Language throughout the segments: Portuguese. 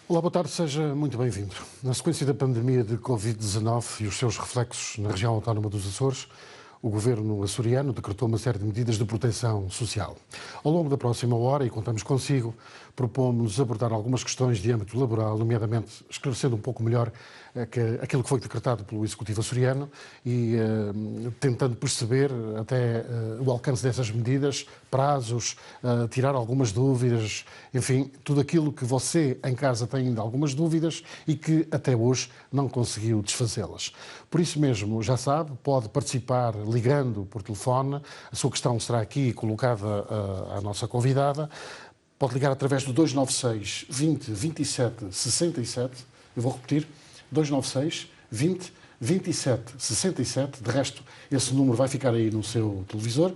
Olá, boa tarde, seja muito bem-vindo. Na sequência da pandemia de Covid-19 e os seus reflexos na região autónoma dos Açores, o governo açoriano decretou uma série de medidas de proteção social. Ao longo da próxima hora, e contamos consigo, propomos abordar algumas questões de âmbito laboral, nomeadamente esclarecendo um pouco melhor aquilo que foi decretado pelo Executivo açoriano e tentando perceber até o alcance dessas medidas, prazos, tirar algumas dúvidas, enfim, tudo aquilo que você em casa tem ainda algumas dúvidas e que até hoje não conseguiu desfazê-las. Por isso mesmo, já sabe, pode participar ligando por telefone, a sua questão será aqui colocada à nossa convidada. Pode ligar através do 296 20 27 67, eu vou repetir, 296 20 27 67, de resto esse número vai ficar aí no seu televisor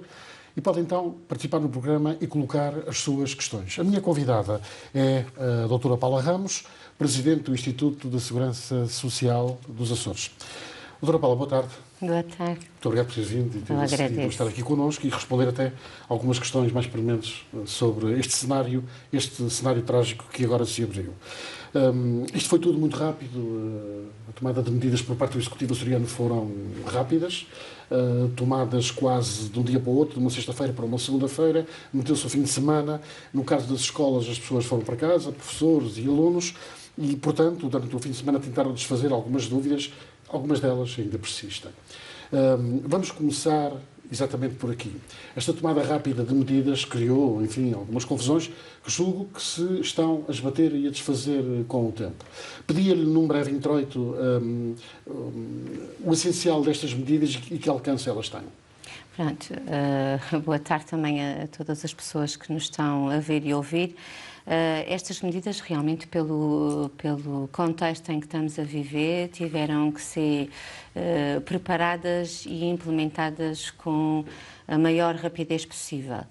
e pode então participar no programa e colocar as suas questões. A minha convidada é a doutora Paula Ramos, Presidente do Instituto de Segurança Social dos Açores. Doutora Paula, boa tarde. Boa tarde. Muito obrigado por ter vindo e ter decidido estar aqui connosco e responder até algumas questões mais prementes sobre este cenário trágico que agora se abriu. Isto foi tudo muito rápido, a tomada de medidas por parte do Executivo açoriano foram rápidas, tomadas quase de um dia para o outro, de uma sexta-feira para uma segunda-feira, meteu-se o fim de semana. No caso das escolas, as pessoas foram para casa, professores e alunos, e, portanto, durante o fim de semana tentaram desfazer algumas dúvidas. Algumas delas ainda persistem. Vamos começar exatamente por aqui. Esta tomada rápida de medidas criou, enfim, algumas confusões que julgo que se estão a esbater e a desfazer com o tempo. Pedia-lhe, num breve introito, o essencial destas medidas e que alcance elas têm. Pronto, boa tarde também a todas as pessoas que nos estão a ver e ouvir. Estas medidas realmente pelo contexto em que estamos a viver tiveram que ser preparadas e implementadas com a maior rapidez possível.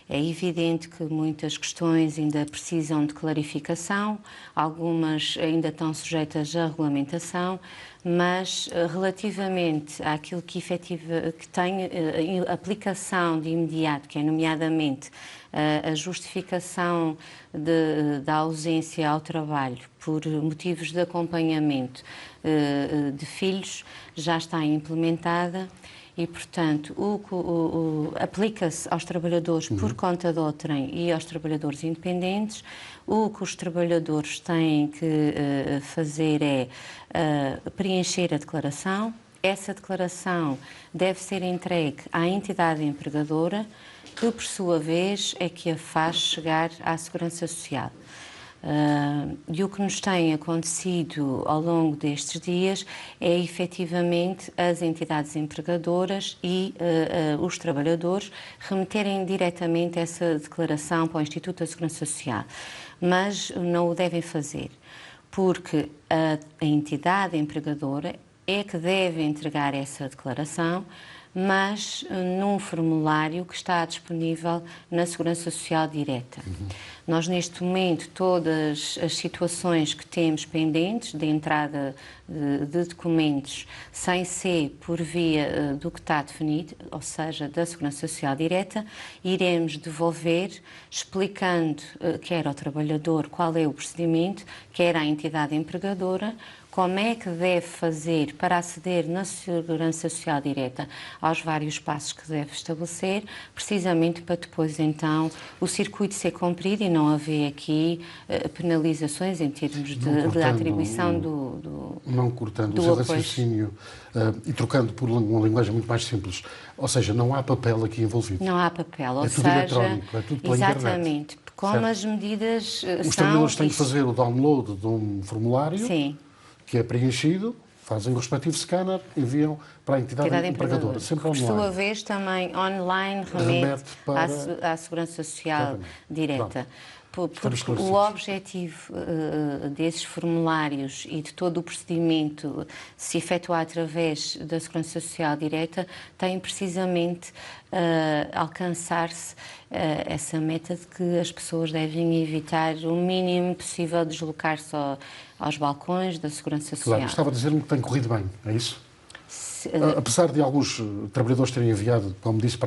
É evidente que muitas questões ainda precisam de clarificação, algumas ainda estão sujeitas à regulamentação, mas relativamente àquilo que tem aplicação de imediato, que é nomeadamente a justificação da ausência ao trabalho por motivos de acompanhamento de filhos, já está implementada. E, portanto, aplica-se aos trabalhadores por conta de outrem e aos trabalhadores independentes. O que os trabalhadores têm que fazer é preencher a declaração. Essa declaração deve ser entregue à entidade empregadora, que, por sua vez, é que a faz chegar à Segurança Social. E o que nos tem acontecido ao longo destes dias é efetivamente as entidades empregadoras e os trabalhadores remeterem diretamente essa declaração para o Instituto da Segurança Social, mas não o devem fazer, porque a entidade empregadora é que deve entregar essa declaração, mas num formulário que está disponível na Segurança Social Direta. Nós, neste momento, todas as situações que temos pendentes de entrada de documentos sem ser por via do que está definido, ou seja, da Segurança Social Direta, iremos devolver explicando quer ao trabalhador qual é o procedimento, quer à entidade empregadora, como é que deve fazer para aceder na Segurança Social Direta aos vários passos que deve estabelecer, precisamente para depois, então, o circuito ser cumprido e não haver aqui penalizações em termos de atribuição do Não cortando do o seu apoio. raciocínio e trocando por uma linguagem muito mais simples. Ou seja, não há papel aqui envolvido. Não há papel, ou É tudo seja, eletrónico, é tudo pela internet. exatamente, como Certo. as medidas Os trabalhadores têm que fazer o download de um formulário, Sim. que é preenchido, fazem o respectivo scanner, enviam para a entidade empregadora, sempre Por online. sua vez, também online remete à Segurança Social Exatamente. Direta. Porque esclarecidos. o objetivo desses formulários e de todo o procedimento se efetuar através da Segurança Social Direta tem precisamente alcançar-se essa meta de que as pessoas devem evitar o mínimo possível deslocar-se aos balcões da Segurança Social. Claro, estava a dizer-me que tem corrido bem, é isso? Apesar de alguns trabalhadores terem enviado, como disse,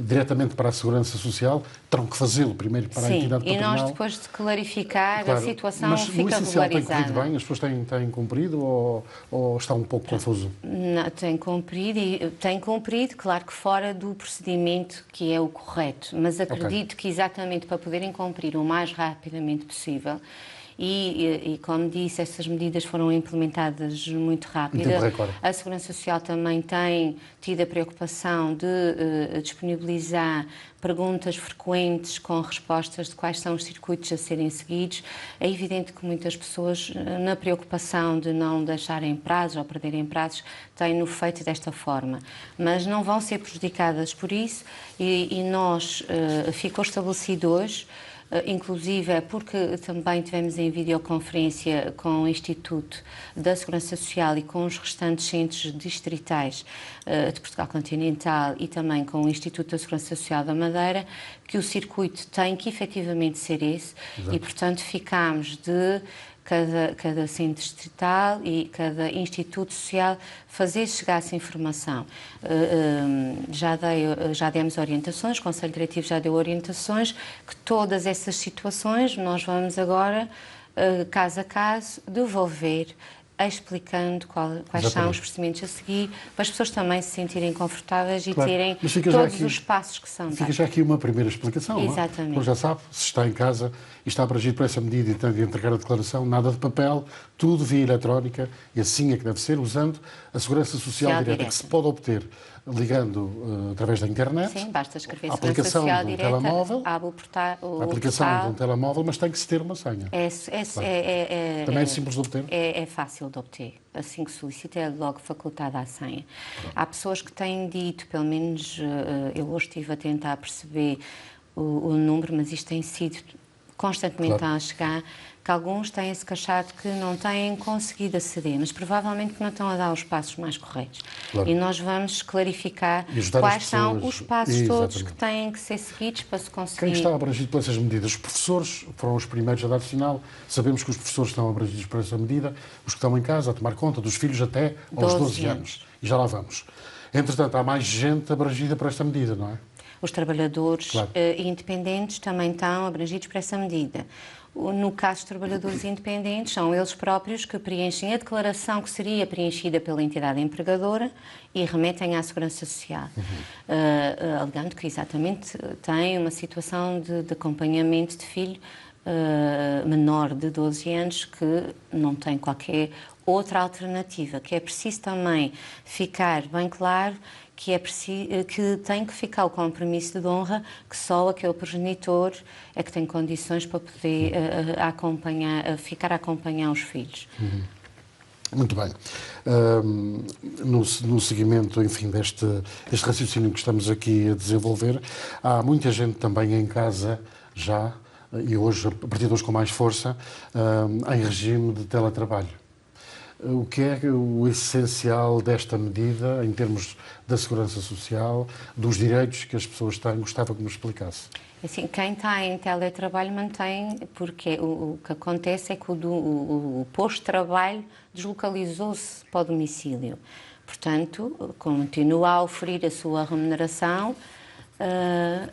diretamente para a Segurança Social, terão que fazê-lo primeiro para a entidade patronal. E nós, depois de clarificar, claro, a situação mas fica no essencial regularizada. tem corrido bem? As pessoas têm cumprido ou está um pouco confuso? Não, tem cumprido, claro que fora do procedimento que é o correto, mas acredito que exatamente para poderem cumprir o mais rapidamente possível. E, como disse, essas medidas foram implementadas muito rápido. A Segurança Social também tem tido a preocupação de disponibilizar perguntas frequentes com respostas de quais são os circuitos a serem seguidos. É evidente que muitas pessoas, na preocupação de não deixarem prazos ou perderem prazos, têm-no feito desta forma. Mas não vão ser prejudicadas por isso e nós, ficou estabelecido hoje, inclusive é porque também tivemos em videoconferência com o Instituto da Segurança Social e com os restantes centros distritais de Portugal Continental e também com o Instituto da Segurança Social da Madeira, que o circuito tem que efetivamente ser esse. Exato. E, portanto, ficámos de cada centro distrital e cada instituto social fazer chegar essa informação. Já demos orientações, o Conselho Diretivo já deu orientações, que todas essas situações nós vamos agora, caso a caso, devolver, explicando quais são os procedimentos a seguir, para as pessoas também se sentirem confortáveis e terem todos os passos que são dados. Fica já aqui uma primeira explicação. Exatamente. Não é? Já sabe, se está em casa e está abrangido por essa medida e tem de entregar a declaração, nada de papel, tudo via eletrónica, e assim é que deve ser, usando a Segurança Social Direta, que se pode obter ligando através da internet. Sim, basta escrever a aplicação Social de um Direta, telemóvel, abre a aplicação de um telemóvel, mas tem que se ter uma senha. Também é simples de obter? É fácil de obter. Assim que solicita, é logo facultada a senha. Há pessoas que têm dito, pelo menos eu hoje estive a tentar perceber o número, mas isto tem sido constantemente a chegar, que alguns têm-se queixado que não têm conseguido aceder, mas provavelmente que não estão a dar os passos mais corretos. Claro. E nós vamos clarificar quais são os passos todos que têm que ser seguidos para se conseguir... Quem está abrangido por essas medidas? Os professores foram os primeiros a dar sinal. Sabemos que os professores estão abrangidos por essa medida, os que estão em casa a tomar conta dos filhos até aos 12 anos. E já lá vamos. Entretanto, há mais gente abrangida por esta medida, não é? Os trabalhadores independentes também estão abrangidos por essa medida. No caso dos trabalhadores independentes, são eles próprios que preenchem a declaração que seria preenchida pela entidade empregadora e remetem à Segurança Social, alegando que exatamente têm uma situação de acompanhamento de filho menor de 12 anos que não tem qualquer outra alternativa, que é preciso também ficar bem claro que que tem que ficar o compromisso de honra que só aquele progenitor é que tem condições para poder ficar a acompanhar os filhos. Muito bem. No seguimento, enfim, deste raciocínio que estamos aqui a desenvolver, há muita gente também em casa já, e hoje, a partir de hoje com mais força, em regime de teletrabalho. O que é o essencial desta medida, em termos da segurança social, dos direitos que as pessoas têm? Gostava que me explicasse. Assim, quem está em teletrabalho mantém, porque o que acontece é que o posto de trabalho deslocalizou-se para o domicílio. Portanto, continua a oferir a sua remuneração,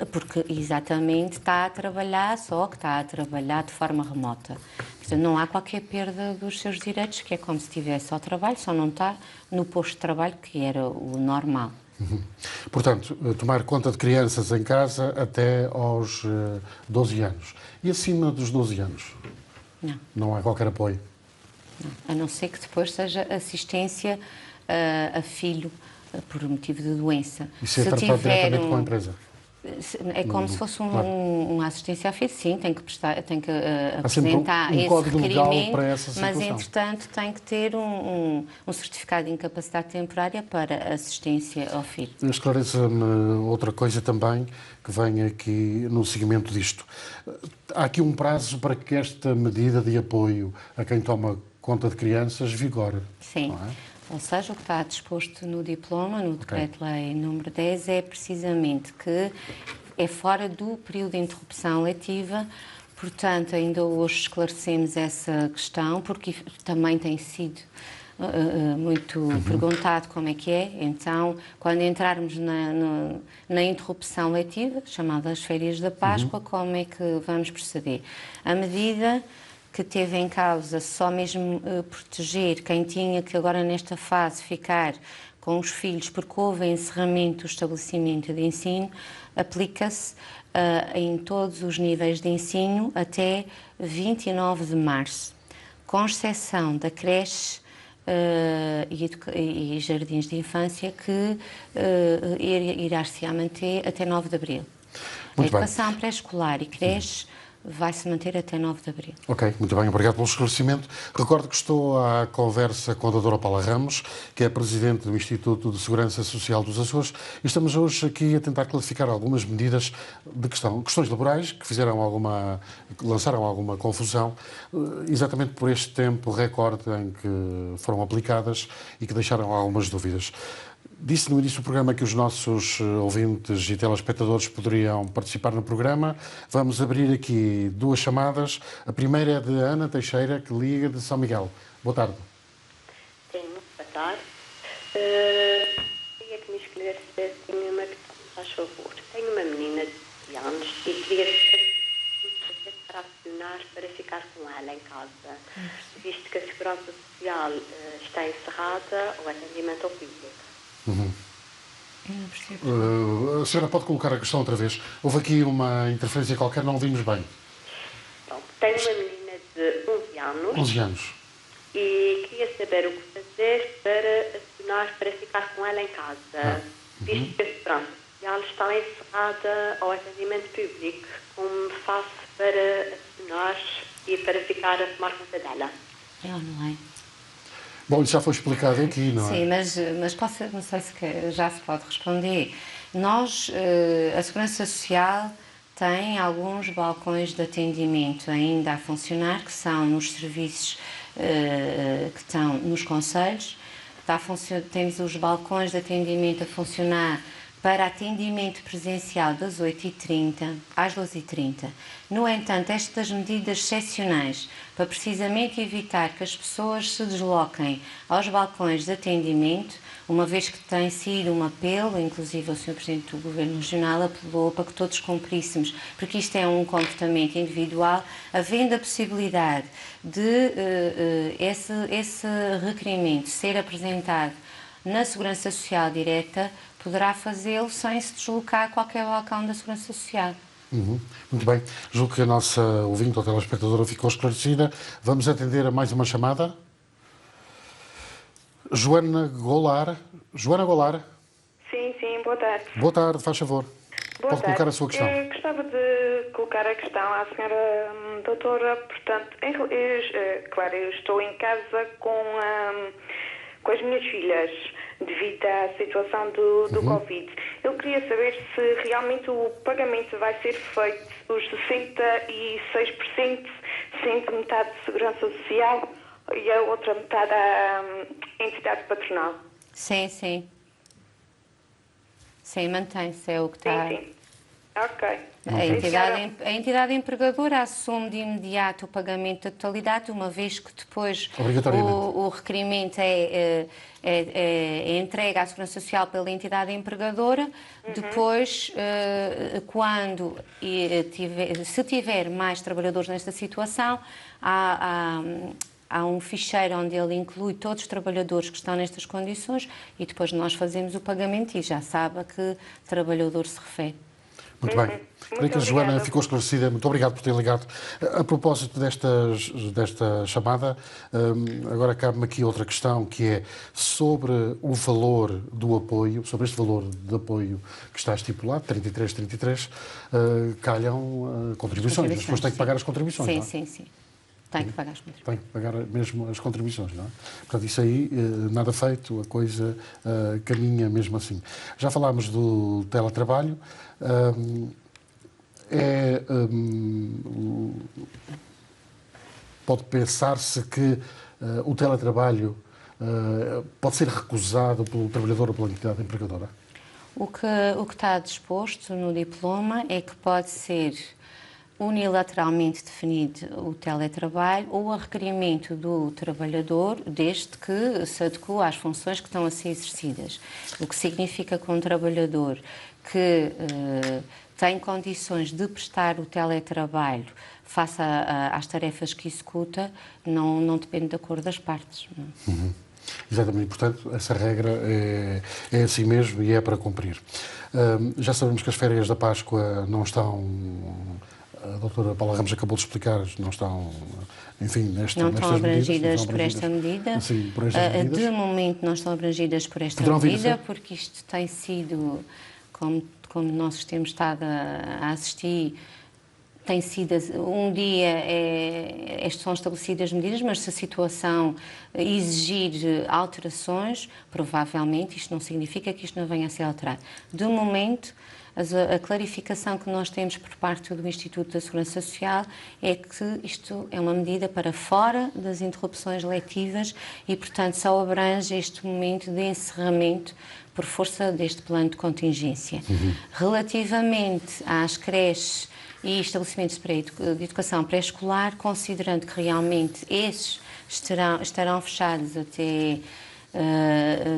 porque exatamente está a trabalhar, só que está a trabalhar de forma remota. Portanto, não há qualquer perda dos seus direitos, que é como se estivesse ao trabalho, só não está no posto de trabalho, que era o normal. Portanto, tomar conta de crianças em casa até aos 12 anos. E acima dos 12 anos? Não. Não há qualquer apoio? Não. A não ser que depois seja assistência a filho por motivo de doença. Isso é tratado diretamente com a empresa? É como se fosse uma assistência a filho, sim, tem que apresentar esse requerimento, para essa situação. Mas entretanto tem que ter um certificado de incapacidade temporária para assistência ao filho. Esclareça-me outra coisa também que vem aqui no seguimento disto. Há aqui um prazo para que esta medida de apoio a quem toma conta de crianças vigore. Sim. Não é? Ou seja, o que está disposto no diploma, no Decreto-Lei número 10, é precisamente que é fora do período de interrupção letiva, portanto, ainda hoje esclarecemos essa questão, porque também tem sido muito perguntado como é que é. Então, quando entrarmos na interrupção letiva, chamada as férias da Páscoa, como é que vamos proceder? A medida que teve em causa só mesmo proteger quem tinha que agora nesta fase ficar com os filhos, porque houve encerramento do estabelecimento de ensino, aplica-se em todos os níveis de ensino até 29 de março, com exceção da creche e jardins de infância, que irá-se a manter até 9 de abril. A educação pré-escolar e creche vai-se manter até 9 de abril. Ok, muito bem, obrigado pelo esclarecimento. Recordo que estou à conversa com a doutora Paula Ramos, que é Presidente do Instituto de Segurança Social dos Açores, e estamos hoje aqui a tentar classificar algumas medidas de questões laborais que lançaram alguma confusão, exatamente por este tempo recorde em que foram aplicadas e que deixaram algumas dúvidas. Disse no início do programa que os nossos ouvintes e telespectadores poderiam participar no programa. Vamos abrir aqui duas chamadas. A primeira é de Ana Teixeira, que liga de São Miguel. Boa tarde. Sim, boa tarde. Queria que me esclarecesse uma questão, faz favor. Tenho uma menina de 12 anos e queria saber para acionar para ficar com ela em casa, visto que a Segurança Social está encerrada ou atendimento ao público. A senhora pode colocar a questão outra vez? Houve aqui uma interferência qualquer, não ouvimos bem. Bom, tenho uma menina de 11 anos. 11 anos. E queria saber o que fazer para acionar para ficar com ela em casa, visto que a Segurança Social está encerrada ao atendimento público. Como faço para acionar e para ficar a tomar conta dela? É online. Bom, isso já foi explicado aqui, não é? Sim, mas não sei se já se pode responder. Nós, a Segurança Social tem alguns balcões de atendimento ainda a funcionar, que são nos serviços que estão nos concelhos. Temos os balcões de atendimento a funcionar para atendimento presencial das 8h30 às 12h30. No entanto, estas medidas excepcionais, para precisamente evitar que as pessoas se desloquem aos balcões de atendimento, uma vez que tem sido um apelo, inclusive o Sr. Presidente do Governo Regional apelou para que todos cumpríssemos, porque isto é um comportamento individual, havendo a possibilidade de esse requerimento ser apresentado na Segurança Social direta, poderá fazê-lo sem se deslocar a qualquer balcão da Segurança Social. Muito bem. Julgo que a nossa ouvinte ou telespectadora ficou esclarecida. Vamos atender a mais uma chamada. Joana Golar. Joana Golar. Sim, boa tarde. Boa tarde, faz favor. Pode colocar a sua questão. Eu gostava de colocar a questão à senhora doutora. Portanto, claro, eu estou em casa com as minhas filhas, devido à situação do Covid. Eu queria saber se realmente o pagamento vai ser feito os 66%, sendo metade de Segurança Social e a outra metade à entidade patronal. Sim. Sim, mantém-se, é o que está... Sim. Ok. A entidade empregadora assume de imediato o pagamento da totalidade, uma vez que depois o requerimento é entregue à Segurança Social pela entidade empregadora. Depois, se tiver mais trabalhadores nesta situação, há um ficheiro onde ele inclui todos os trabalhadores que estão nestas condições e depois nós fazemos o pagamento e já sabe a que trabalhador se refere. Muito bem. Creio que a Joana ficou esclarecida. Muito obrigado por ter ligado. A propósito desta chamada, agora cabe-me aqui outra questão, que é sobre o valor do apoio, sobre este valor de apoio que está estipulado, 33, calham contribuições. As pessoas têm que pagar as contribuições, não é? Sim. Tem que pagar as contribuições. Tem que pagar mesmo as contribuições, não é? Portanto, isso aí, nada feito, a coisa caminha mesmo assim. Já falámos do teletrabalho. Pode pensar-se que o teletrabalho pode ser recusado pelo trabalhador ou pela entidade empregadora? O que está disposto no diploma é que pode ser unilateralmente definido o teletrabalho ou a requerimento do trabalhador, desde que se adequa às funções que estão a ser exercidas. O que significa que um trabalhador que tem condições de prestar o teletrabalho face às tarefas que executa, não depende da cor das partes. Não? Exatamente, portanto, essa regra é assim mesmo e é para cumprir. Já sabemos que as férias da Páscoa não estão, a doutora Paula Ramos acabou de explicar, não estão, enfim, não estão abrangidas por esta medida. Sim, por estas medidas. De momento não estão abrangidas por esta medida, porque isto tem sido, como nós temos estado a assistir, tem sido um dia, são estabelecidas medidas, mas se a situação exigir alterações, provavelmente isto não significa que isto não venha a ser alterado. De momento, a clarificação que nós temos por parte do Instituto da Segurança Social é que isto é uma medida para fora das interrupções letivas e, portanto, só abrange este momento de encerramento por força deste plano de contingência. Relativamente às creches e estabelecimentos de educação pré-escolar, considerando que realmente esses estarão fechados até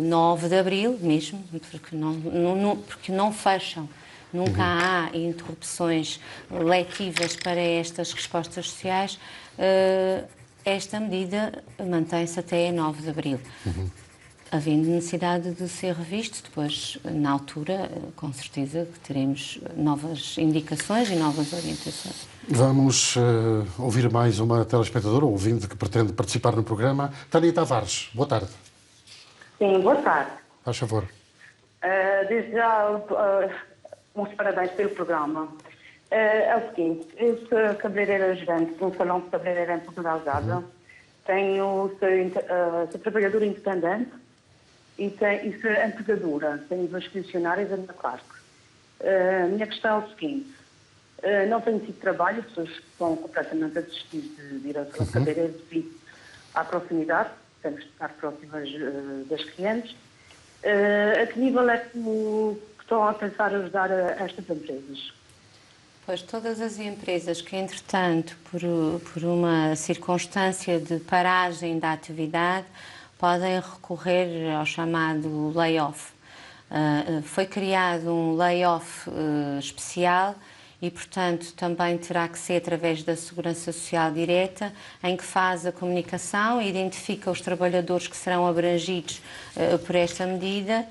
9 de abril, mesmo, porque não fecham. Nunca há interrupções letivas para estas respostas sociais. Esta medida mantém-se até 9 de abril. Havendo necessidade de ser revisto, depois, na altura, com certeza que teremos novas indicações e novas orientações. Vamos ouvir mais uma telespectadora, ouvinte, que pretende participar no programa. Tânia Tavares, boa tarde. Sim, boa tarde. Faz favor. Desde já, uns parabéns pelo programa. É o seguinte, eu sou cabeleireira ajudante de um salão de cabeleireira em Portugal Delgado. Sou trabalhadora independente e sou empregadora. Tenho 2 funcionários da minha parte. A minha questão é o seguinte, não tenho tido trabalho, as pessoas estão completamente a desistir de ir ao salão de cabeleireiro devido à proximidade, temos de estar próximas das clientes. A que nível é que estão a pensar ajudar estas empresas? Pois todas as empresas que, entretanto, por uma circunstância de paragem da atividade, podem recorrer ao chamado layoff. Foi criado um layoff especial e, portanto, também terá que ser através da Segurança Social Direta, em que faz a comunicação e identifica os trabalhadores que serão abrangidos por esta medida.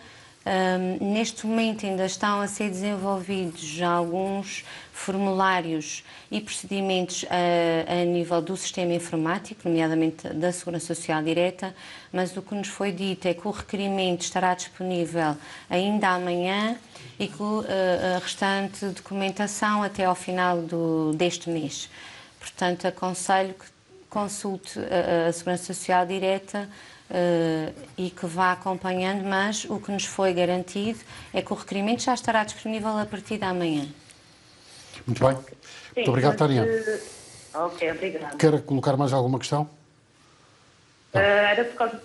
Neste momento ainda estão a ser desenvolvidos alguns formulários e procedimentos a nível do sistema informático, nomeadamente da Segurança Social Direta, mas o que nos foi dito é que o requerimento estará disponível ainda amanhã e que a restante documentação até ao final deste mês. Portanto, aconselho que consulte a Segurança Social Direta e que vá acompanhando, mas o que nos foi garantido é que o requerimento já estará disponível a partir de amanhã. Muito bem. Sim, muito obrigado, Tânia. Ok, obrigada. Quer colocar mais alguma questão? Era por causa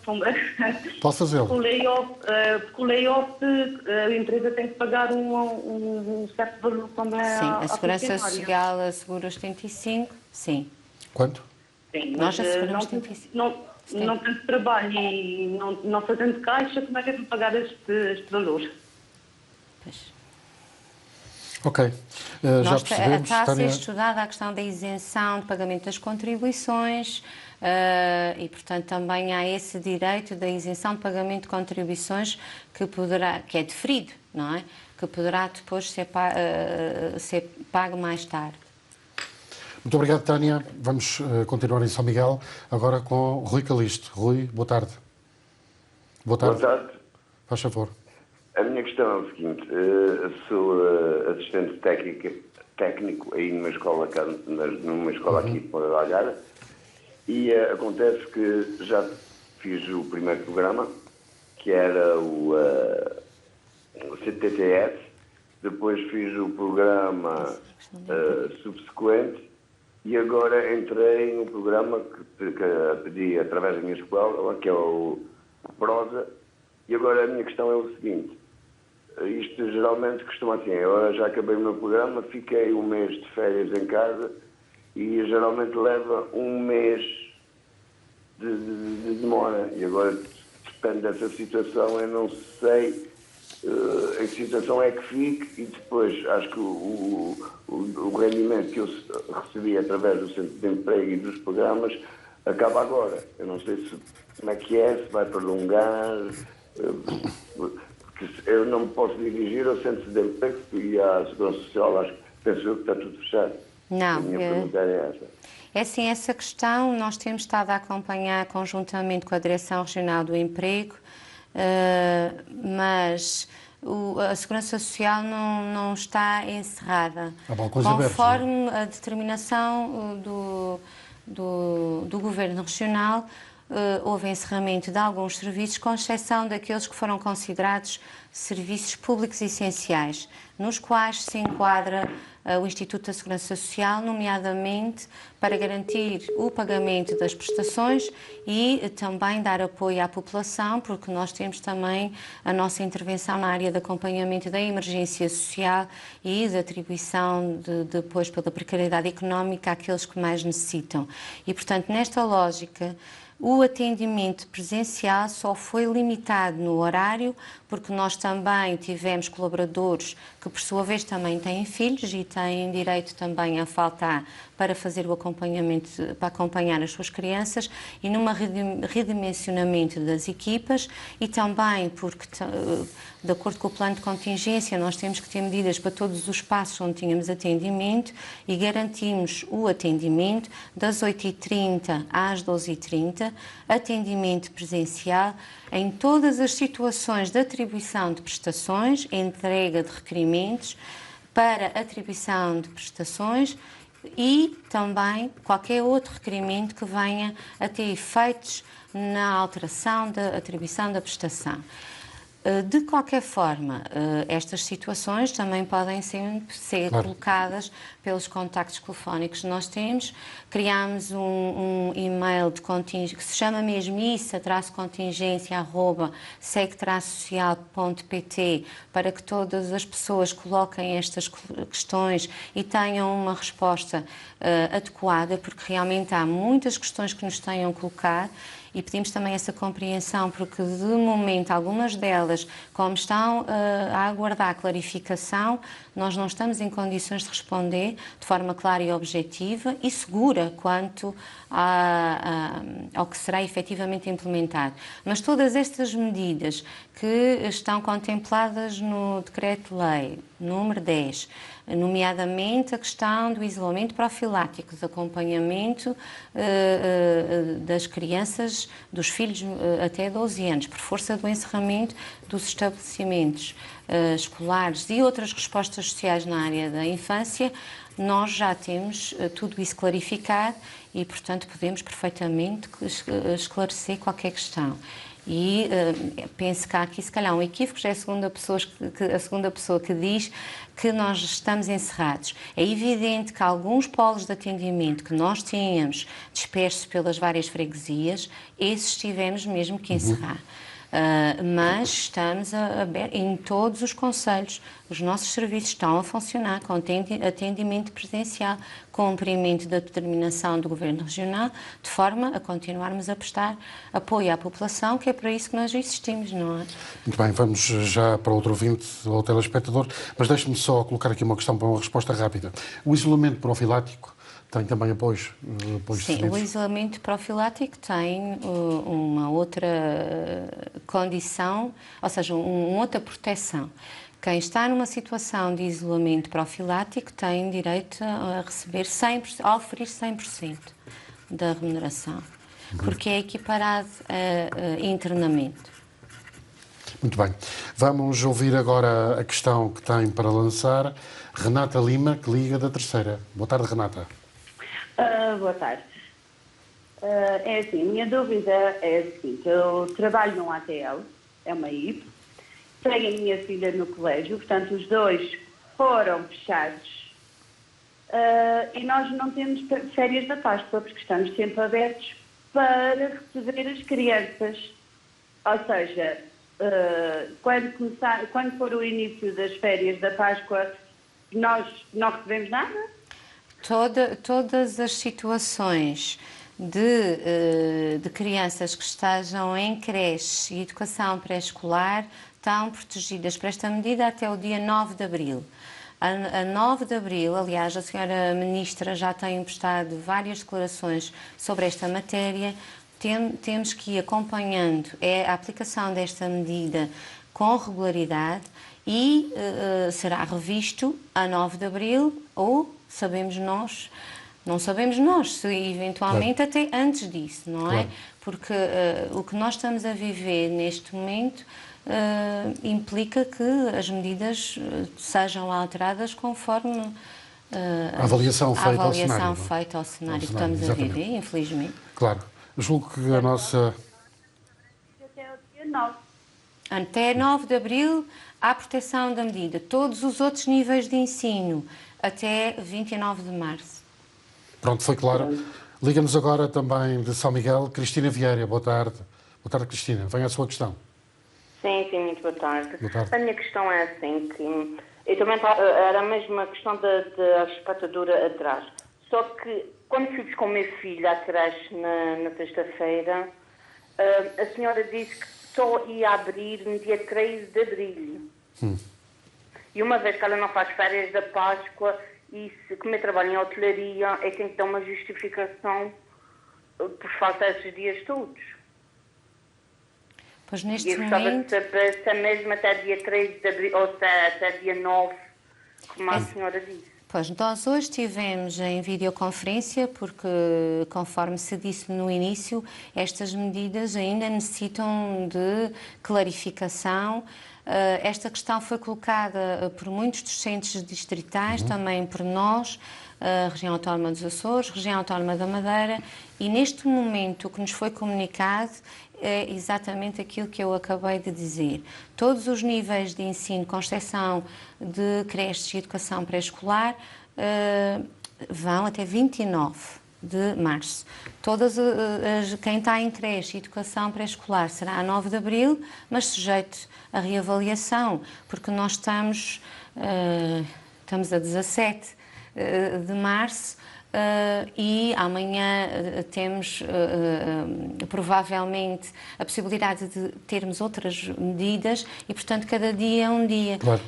Pode fazê-lo. Porque o layoff, a empresa tem que pagar um certo valor também. Sim, a Segurança Social assegura os 75, sim. Quanto? Sim, Nós asseguramos 75. Não tendo trabalho e não fazendo caixa, como é que é para pagar este valor? Pois. Ok. Já percebemos. Está a ser Tânia... estudada a questão da isenção de pagamento das contribuições e, portanto, também há esse direito da isenção de pagamento de contribuições que é deferido, não é? Que poderá depois ser pago mais tarde. Muito obrigado, Tânia. Vamos continuar em São Miguel, agora com Rui Calixto. Rui, boa tarde. Boa tarde. Boa tarde. Faz favor. A minha questão é o seguinte, sou assistente técnico aí numa escola aqui para Algar e acontece que já fiz o primeiro programa, que era o CTTS, depois fiz o programa subsequente e agora entrei no programa que pedi através da minha escola, que é o Prosa, e agora a minha questão é o seguinte, isto geralmente costuma assim, eu já acabei o meu programa, fiquei um mês de férias em casa e geralmente leva um mês de demora. E agora depende dessa situação, eu não sei em que situação é que fique, e depois acho que o rendimento que eu recebi através do Centro de Emprego e dos programas acaba agora. Eu não sei como é que é, se vai prolongar, porque eu não me posso dirigir ao Centro de Emprego e à Segurança Social, penso eu que está tudo fechado. Não. A minha pergunta é essa. É assim, essa questão nós temos estado a acompanhar conjuntamente com a Direção Regional do Emprego, mas a Segurança Social não está encerrada. Conforme a determinação do Governo Regional, houve encerramento de alguns serviços, com exceção daqueles que foram considerados serviços públicos essenciais, nos quais se enquadra o Instituto da Segurança Social, nomeadamente para garantir o pagamento das prestações e também dar apoio à população, porque nós temos também a nossa intervenção na área de acompanhamento da emergência social e da atribuição depois pela precariedade económica àqueles que mais necessitam. E, portanto, nesta lógica, o atendimento presencial só foi limitado no horário, porque nós também tivemos colaboradores que, por sua vez, também têm filhos e têm direito também a faltar para fazer o acompanhamento, para acompanhar as suas crianças, e num redimensionamento das equipas, e também porque, de acordo com o plano de contingência, nós temos que ter medidas para todos os espaços onde tínhamos atendimento, e garantimos o atendimento das 8h30 às 12h30, atendimento presencial em todas as situações de atribuição de prestações, entrega de requerimentos para atribuição de prestações e também qualquer outro requerimento que venha a ter efeitos na alteração da atribuição da prestação. De qualquer forma, estas situações também podem ser colocadas pelos contactos telefónicos que nós temos. Criámos um e-mail de contingência, que se chama mesmo issa-contingência@sec-social.pt, para que todas as pessoas coloquem estas questões e tenham uma resposta adequada, porque realmente há muitas questões que nos tenham colocado. E pedimos também essa compreensão, porque de momento algumas delas, como estão a aguardar clarificação, nós não estamos em condições de responder de forma clara e objetiva e segura quanto ao que será efetivamente implementado. Mas todas estas medidas que estão contempladas no Decreto-Lei número 10, nomeadamente a questão do isolamento profilático, do acompanhamento das crianças, dos filhos até 12 anos, por força do encerramento dos estabelecimentos escolares e outras respostas sociais na área da infância, nós já temos tudo isso clarificado e, portanto, podemos perfeitamente esclarecer qualquer questão. E penso que há aqui, se calhar, um equívoco, já é a segunda pessoa que diz que nós estamos encerrados. É evidente que alguns polos de atendimento que nós tínhamos dispersos pelas várias freguesias, esses tivemos mesmo que encerrar. Mas estamos em todos os concelhos, os nossos serviços estão a funcionar com atendimento presencial, cumprimento da determinação do Governo Regional, de forma a continuarmos a prestar apoio à população, que é para isso que nós existimos, não é? Muito bem, vamos já para outro ouvinte, ao telespectador, mas deixe-me só colocar aqui uma questão para uma resposta rápida. O isolamento profilático tem também apoios Sim, o isolamento profilático tem uma outra condição, ou seja, uma outra proteção. Quem está numa situação de isolamento profilático tem direito a receber 100%, a oferir 100% da remuneração, porque é equiparado a internamento. Muito bem. Vamos ouvir agora a questão que tem para lançar Renata Lima, que liga da Terceira. Boa tarde, Renata. Boa tarde. É assim, minha dúvida é a seguinte: eu trabalho num ATL, é uma IP, tenho a minha filha no colégio, portanto os dois foram fechados e nós não temos férias da Páscoa, porque estamos sempre abertos para receber as crianças. Ou seja, quando for o início das férias da Páscoa, nós não recebemos nada? Todas as situações de crianças que estejam em creche e educação pré-escolar estão protegidas por esta medida até o dia 9 de abril. A 9 de abril, aliás, a senhora Ministra já tem prestado várias declarações sobre esta matéria. Temos que ir acompanhando a aplicação desta medida com regularidade e será revisto a 9 de abril ou não sabemos nós, se eventualmente até antes disso, não é? Porque o que nós estamos a viver neste momento implica que as medidas sejam alteradas conforme a avaliação feita ao cenário que estamos a viver, infelizmente. Claro. Julgo que a nossa... Até o dia 9. Até 9 de abril, há proteção da medida. Todos os outros níveis de ensino, até 29 de março. Pronto, foi claro. Liga-nos agora também de São Miguel, Cristina Vieira. Boa tarde. Boa tarde, Cristina. Venha a sua questão. Sim, muito boa tarde. Boa tarde. A minha questão é assim, que eu também era mesmo uma questão da espatadura atrás. Só que quando fui buscar o meu filho à creche na sexta-feira, a senhora disse que só ia abrir no dia 3 de abril. E uma vez que ela não faz férias da Páscoa, e como eu trabalho em hotelaria, eu tenho que dar uma justificação por falta desses dias todos. Pois neste E eu gostava momento... de saber se é mesmo até dia 3 de abril, ou se é até dia 9, como a senhora disse. Pois, nós hoje estivemos em videoconferência porque, conforme se disse no início, estas medidas ainda necessitam de clarificação. Esta questão foi colocada por muitos dos centros distritais, também por nós, a Região Autónoma dos Açores, Região Autónoma da Madeira, e neste momento o que nos foi comunicado é exatamente aquilo que eu acabei de dizer. Todos os níveis de ensino, com exceção de creches e educação pré-escolar, vão até 29 de março. Quem está em creche e educação pré-escolar será a 9 de abril, mas sujeito a reavaliação, porque nós estamos a 17 de março, e amanhã temos provavelmente a possibilidade de termos outras medidas e, portanto, cada dia é um dia. Claro.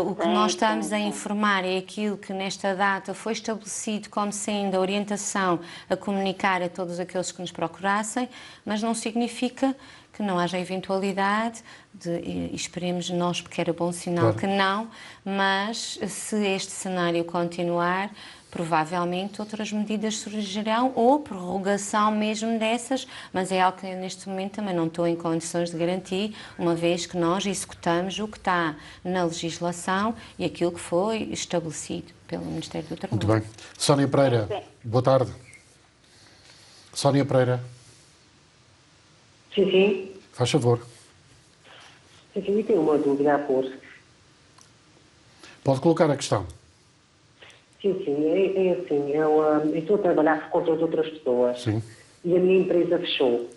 O que nós estamos a informar é aquilo que nesta data foi estabelecido como sendo a orientação a comunicar a todos aqueles que nos procurassem, mas não significa que não haja eventualidade e esperemos nós, porque era bom sinal que não, mas se este cenário continuar, provavelmente outras medidas surgirão ou prorrogação mesmo dessas, mas é algo que neste momento também não estou em condições de garantir, uma vez que nós executamos o que está na legislação e aquilo que foi estabelecido pelo Ministério do Trabalho. Muito bem. Sónia Pereira, boa tarde. Sónia Pereira. Sim. Faz favor. Sim, eu tenho uma dúvida a pôr. Pode colocar a questão. Sim, é assim, eu estou a trabalhar por conta de outras pessoas. Sim. E a minha empresa fechou.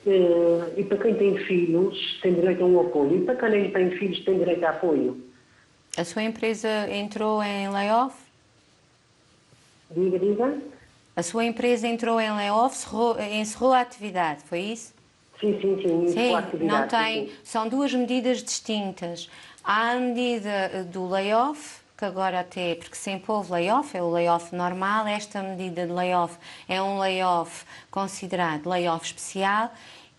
E para quem tem filhos, tem direito a um apoio. E para quem nem tem filhos, tem direito a apoio. A sua empresa entrou em layoff? Diga. A sua empresa entrou em layoff, encerrou a atividade, foi isso? Sim, Sim, a atividade. não tem, são duas medidas distintas. Há a medida do layoff, que agora até, porque sempre houve layoff, é o layoff normal, esta medida de layoff é um layoff considerado layoff especial,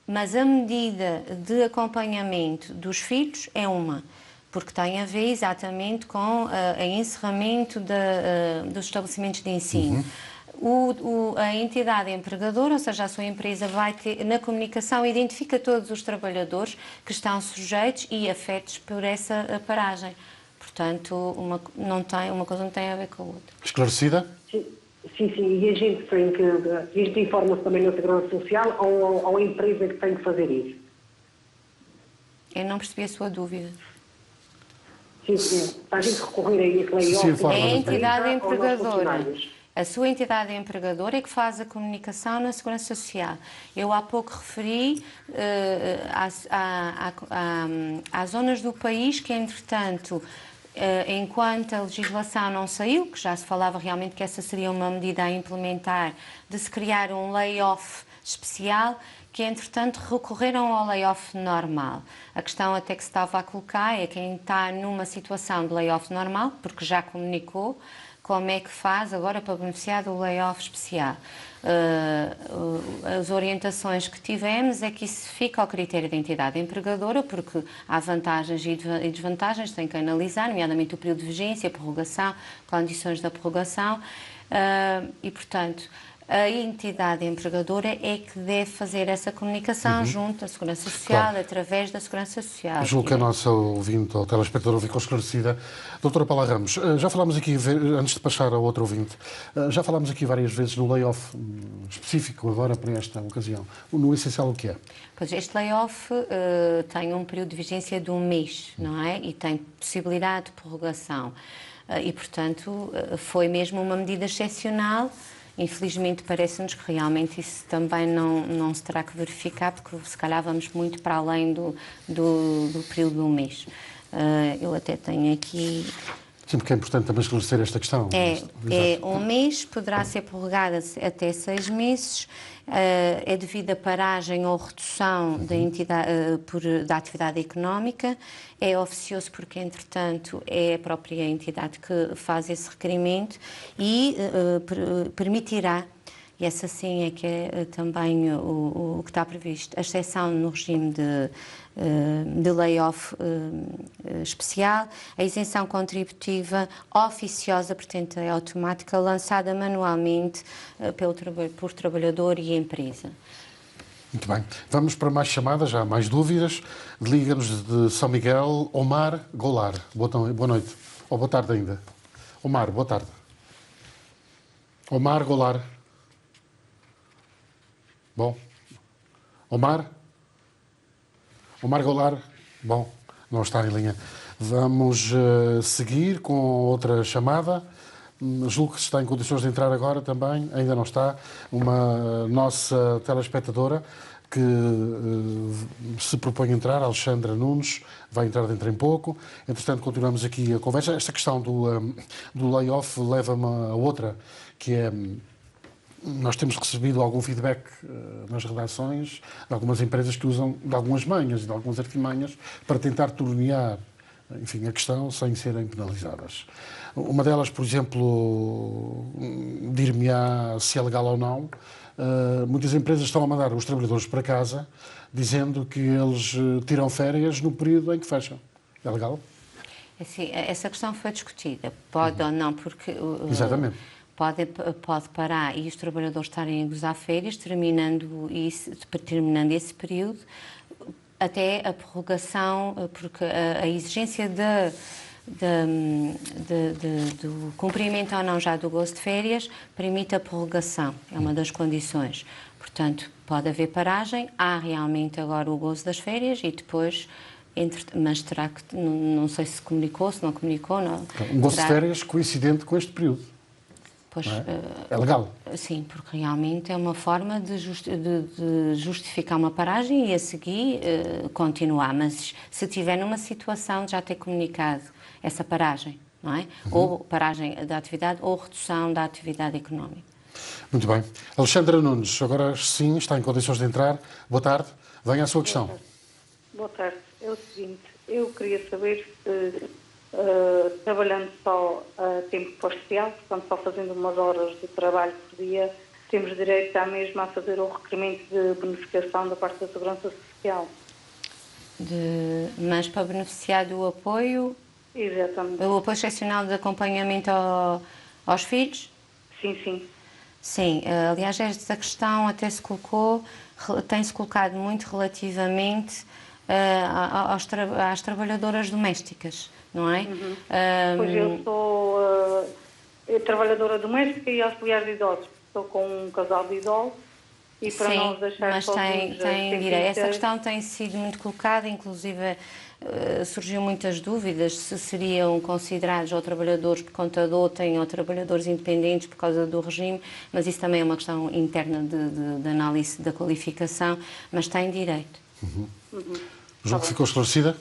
mas a medida de acompanhamento dos filhos é uma, porque tem a ver exatamente com o encerramento dos estabelecimentos de ensino. A entidade empregadora, ou seja, a sua empresa vai ter, na comunicação, identifica todos os trabalhadores que estão sujeitos e afetos por essa paragem. Portanto, uma coisa não tem a ver com a outra. Esclarecida? Sim. E a gente tem que... Isto informa-se também na Segurança Social ou a empresa que tem que fazer isso? Eu não percebi a sua dúvida. Sim. Para a gente recorrer a isso, Se informa é a entidade empregadora. A sua entidade empregadora é que faz a comunicação na Segurança Social. Eu há pouco referi às zonas do país que, entretanto, enquanto a legislação não saiu, que já se falava realmente que essa seria uma medida a implementar, de se criar um layoff especial, que entretanto recorreram ao layoff normal. A questão até que se estava a colocar é quem está numa situação de layoff normal, porque já comunicou, como é que faz agora para beneficiar do layoff especial. As orientações que tivemos é que isso fica ao critério da entidade empregadora, porque há vantagens e desvantagens, tem que analisar, nomeadamente o período de vigência, a prorrogação, condições da prorrogação, e, portanto, a entidade empregadora é que deve fazer essa comunicação junto à Segurança Social, claro, através da Segurança Social. Julgo que a nossa ouvinte ou telespectadora ficou esclarecida. Doutora Paula Ramos, já falámos aqui, antes de passar ao outro ouvinte, já falámos aqui várias vezes no layoff específico agora para esta ocasião. No essencial o que é? Pois este layoff tem um período de vigência de 1 mês, não é? E tem possibilidade de prorrogação. E, portanto, foi mesmo uma medida excepcional. Infelizmente, parece-nos que realmente isso também não se terá que verificar, porque se calhar vamos muito para além do período de 1 mês. Eu até tenho aqui... Sim, porque é importante também esclarecer esta questão. É 1 mês, poderá ser prorrogado até 6 meses, é devido a paragem ou redução da atividade económica, é oficioso porque, entretanto, é a própria entidade que faz esse requerimento e permitirá, e essa sim é que é também o que está previsto, a exceção no regime de layoff especial, a isenção contributiva oficiosa, portanto é automática, lançada manualmente por trabalhador e empresa. Muito bem. Vamos para mais chamadas, já há mais dúvidas. Liga-nos de São Miguel, Omar Goulart. Boa noite. Ou boa tarde ainda. Omar, boa tarde. Omar Goulart. Bom. Omar Goulart. Bom, não está em linha. Vamos seguir com outra chamada. Julgo que está em condições de entrar agora também. Ainda não está. Uma nossa telespectadora que se propõe a entrar, Alexandra Nunes, vai entrar dentro em pouco. Entretanto, continuamos aqui a conversa. Esta questão do layoff leva-me a outra, que é... Nós temos recebido algum feedback nas redações de algumas empresas que usam de algumas manhas e de algumas artimanhas para tentar tornear, enfim, a questão sem serem penalizadas. Uma delas, por exemplo, dir-me-á se é legal ou não. Muitas empresas estão a mandar os trabalhadores para casa dizendo que eles tiram férias no período em que fecham. É legal? Assim, essa questão foi discutida. Pode ou não, porque... Exatamente. Pode parar e os trabalhadores estarem a gozar férias, terminando esse período, até a prorrogação, porque a exigência do cumprimento ou não já do gozo de férias permite a prorrogação, é uma das condições. Portanto, pode haver paragem, há realmente agora o gozo das férias e depois... mas terá que, não sei se comunicou, se não comunicou... Não, um gozo de férias coincidente com este período. Pois, é legal? Sim, porque realmente é uma forma de justificar uma paragem e a seguir continuar. Mas se estiver numa situação de já ter comunicado essa paragem, não é? Ou paragem da atividade ou redução da atividade económica. Muito bem. Alexandra Nunes, agora sim está em condições de entrar. Boa tarde. Venha à sua questão. Boa tarde. É o seguinte, eu queria saber se... trabalhando só a tempo parcial, portanto só fazendo umas horas de trabalho por dia, temos direito à mesma a fazer o requerimento de bonificação da parte da Segurança Social. Mas para beneficiar do apoio... Exatamente. O apoio excepcional de acompanhamento aos filhos? Sim, sim. Sim, aliás esta questão até tem-se colocado muito relativamente às trabalhadoras domésticas. Não é? Pois eu sou trabalhadora doméstica e auxiliar de idosos. Estou com um casal de idosos e para não os deixar mas sozinhos, tem direito. Essa ter- questão tem sido muito colocada, inclusive surgiu muitas dúvidas se seriam considerados ou trabalhadores por conta de outrem ou trabalhadores independentes por causa do regime, mas isso também é uma questão interna de análise da qualificação, mas tem direito. Julgo que ficou esclarecida?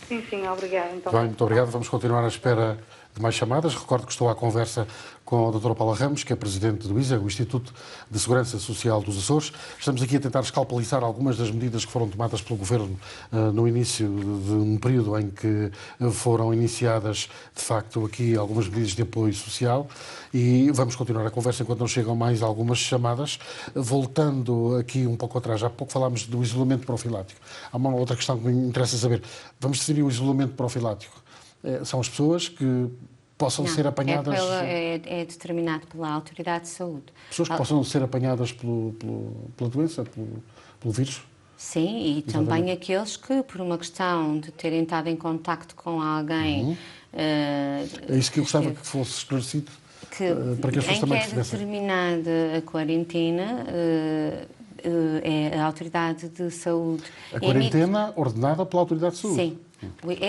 Sim, obrigada. Então, Bem, muito obrigado. Vamos continuar à espera de mais chamadas. Recordo que estou à conversa com a doutora Paula Ramos, que é presidente do ISA, o Instituto de Segurança Social dos Açores. Estamos aqui a tentar escalpelizar algumas das medidas que foram tomadas pelo Governo no início de um período em que foram iniciadas, de facto, aqui algumas medidas de apoio social, e vamos continuar a conversa enquanto não chegam mais algumas chamadas. Voltando aqui um pouco atrás, há pouco falámos do isolamento profilático. Há uma outra questão que me interessa saber. Vamos definir o isolamento profilático. São as pessoas que possam ser apanhadas... É determinado pela Autoridade de Saúde. Pessoas que possam ser apanhadas pela doença, pelo vírus? Sim, e também aqueles que, por uma questão de terem estado em contacto com alguém... É isso que eu gostava que fosse esclarecido, para que as pessoas também percebessem. Em que é determinada a quarentena, é a Autoridade de Saúde... A quarentena ordenada pela Autoridade de Saúde? Sim.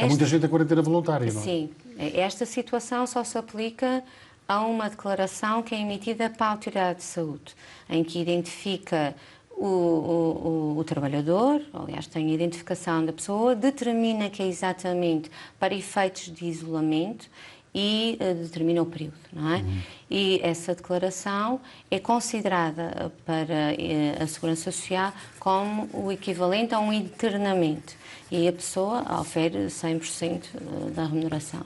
Há muita gente em quarentena voluntária, não é? Sim. Esta situação só se aplica a uma declaração que é emitida para a Autoridade de Saúde, em que identifica o trabalhador, aliás, tem a identificação da pessoa, determina que é exatamente para efeitos de isolamento e determina o período, não é? E essa declaração é considerada para a Segurança Social como o equivalente a um internamento e a pessoa ofere 100% da remuneração.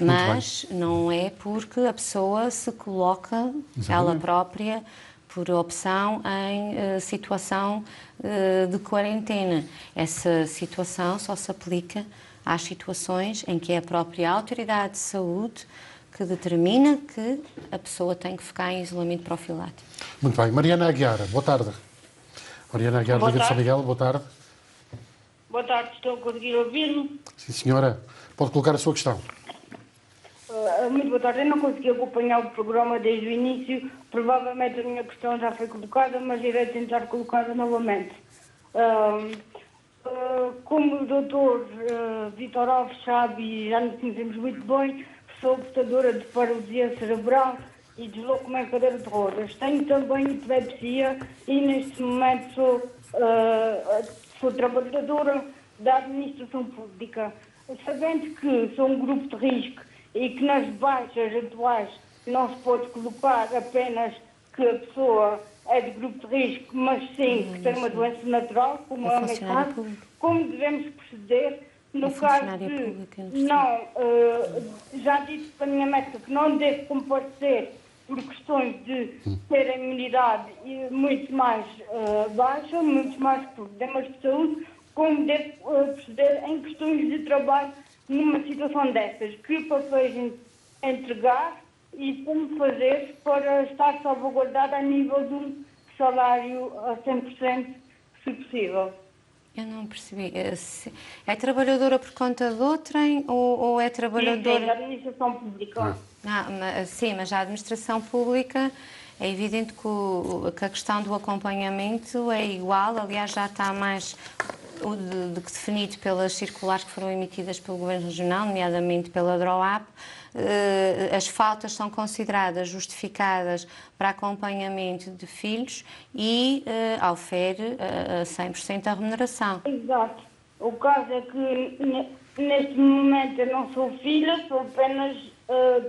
Mas não é porque a pessoa se coloca, ela própria, por opção, em situação de quarentena. Essa situação só se aplica às situações em que é a própria Autoridade de Saúde que determina que a pessoa tem que ficar em isolamento profilático. Muito bem. Mariana Aguiar, boa tarde. Mariana Aguiar, Liga de São Miguel, boa tarde. Boa tarde, estou a conseguir ouvir-me? Sim, senhora. Pode colocar a sua questão. Muito boa tarde, eu não consegui acompanhar o programa desde o início, provavelmente a minha questão já foi colocada, mas irei tentar colocá-la novamente. Como o doutor Vítor Alves sabe, e já nos conhecemos muito bem, sou portadora de paralisia cerebral e desloco-me em cadeira de rodas. Tenho também epilepsia e neste momento sou trabalhadora da administração pública. Sabendo que sou um grupo de risco e que nas baixas atuais não se pode colocar apenas que a pessoa é de grupo de risco, mas sim que tem uma doença natural, como é o meu caso, como devemos proceder no caso de não, já disse para a minha médica que não devo comparecer por questões de ter a imunidade muito mais baixa, muito mais problemas de saúde, como devo proceder em questões de trabalho numa situação dessas, que papéis entregar e como fazer para estar salvaguardada a nível de um salário a 100%, se possível. Eu não percebi. É trabalhadora por conta de outrem ou é trabalhadora... Sim, da administração pública. Sim, mas a administração pública é evidente que a questão do acompanhamento é igual, aliás já está mais do que definido pelas circulares que foram emitidas pelo Governo Regional, nomeadamente pela DROAP. As faltas são consideradas justificadas para acompanhamento de filhos e ofere 100% a remuneração. Exato. O caso é que neste momento eu não sou filha, sou apenas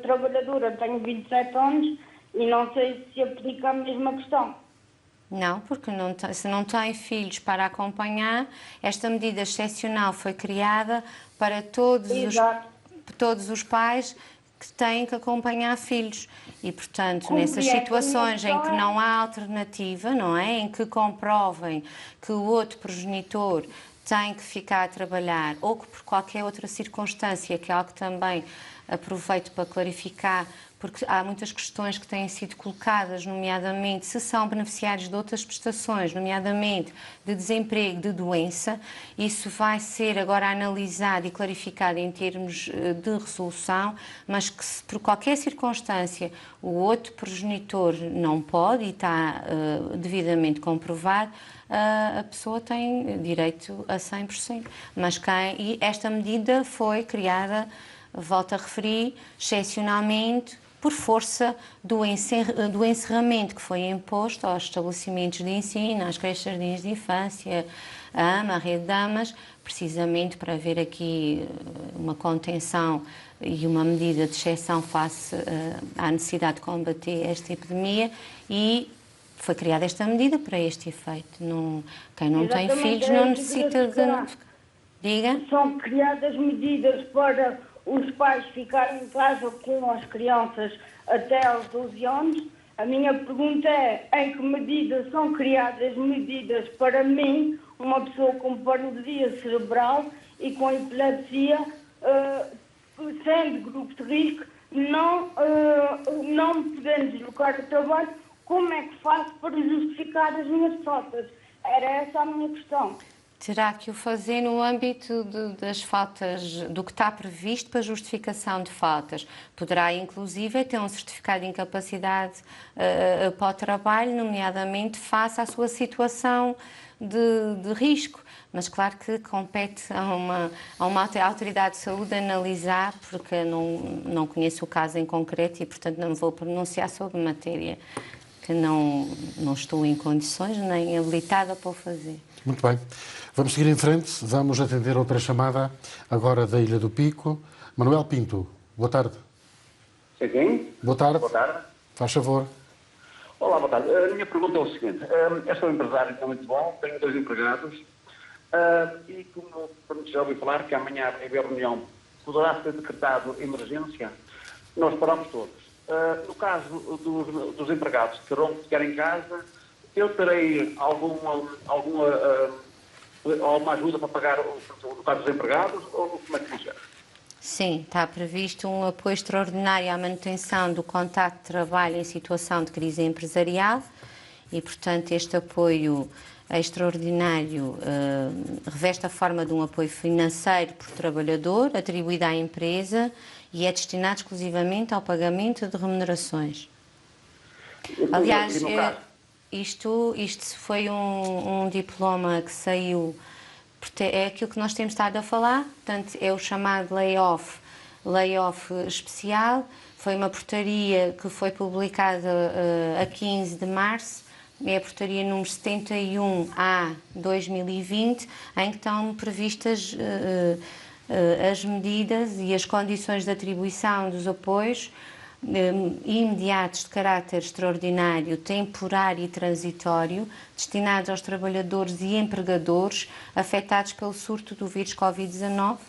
trabalhadora, tenho 27 anos e não sei se aplica a mesma questão. Não, porque se não tem filhos para acompanhar, esta medida excepcional foi criada para todos os pais que têm que acompanhar filhos. E, portanto, nessas situações em que não há alternativa, não é? Em que comprovem que o outro progenitor tem que ficar a trabalhar ou que por qualquer outra circunstância, que é algo que também aproveito para clarificar, porque há muitas questões que têm sido colocadas, nomeadamente se são beneficiários de outras prestações, nomeadamente de desemprego, de doença. Isso vai ser agora analisado e clarificado em termos de resolução, mas que se por qualquer circunstância o outro progenitor não pode, e está devidamente comprovado, a pessoa tem direito a 100%. E esta medida foi criada, volto a referir, excepcionalmente, por força do encerramento que foi imposto aos estabelecimentos de ensino, às creches, jardins de infância, a AMA, a Rede de Amas, precisamente para haver aqui uma contenção e uma medida de exceção face à necessidade de combater esta epidemia, e foi criada esta medida para este efeito. Quem não tem filhos não necessita de... Diga? São criadas medidas para os pais ficarem em casa com as crianças até aos 12 anos. A minha pergunta é, em que medida são criadas medidas para mim, uma pessoa com paralisia cerebral e com epilepsia, sendo grupo de risco, não podendo deslocar o trabalho, como é que faço para justificar as minhas faltas? Era essa a minha questão. Terá que o fazer no âmbito das faltas, do que está previsto para justificação de faltas. Poderá, inclusive, ter um certificado de incapacidade para o trabalho, nomeadamente face à sua situação de risco. Mas claro que compete a uma autoridade de saúde analisar, porque não conheço o caso em concreto e, portanto, não me vou pronunciar sobre matéria que não estou em condições nem habilitada para o fazer. Muito bem. Vamos seguir em frente. Vamos atender outra chamada, agora da Ilha do Pico. Manuel Pinto, boa tarde. Sim. Boa tarde. Boa tarde. Faz favor. Olá, boa tarde. A minha pergunta é o seguinte. Eu sou empresário, que é muito bom, tenho 2 empregados e como já ouvi falar que amanhã vai haver reunião, poderá ser decretado emergência, nós paramos todos. No caso dos empregados que terão que ficar em casa, eu terei alguma ajuda para pagar no caso dos empregados ou como é que funciona? Sim, está previsto um apoio extraordinário à manutenção do contacto de trabalho em situação de crise empresarial e, portanto, este apoio extraordinário reveste a forma de um apoio financeiro por trabalhador, atribuído à empresa e é destinado exclusivamente ao pagamento de remunerações. Aliás, isto foi um diploma que saiu, é aquilo que nós temos estado a falar, portanto, é o chamado layoff especial. Foi uma portaria que foi publicada a 15 de março, é a portaria número 71/2020, em que estão previstas as medidas e as condições de atribuição dos apoios imediatos de caráter extraordinário, temporário e transitório, destinados aos trabalhadores e empregadores afetados pelo surto do vírus Covid-19,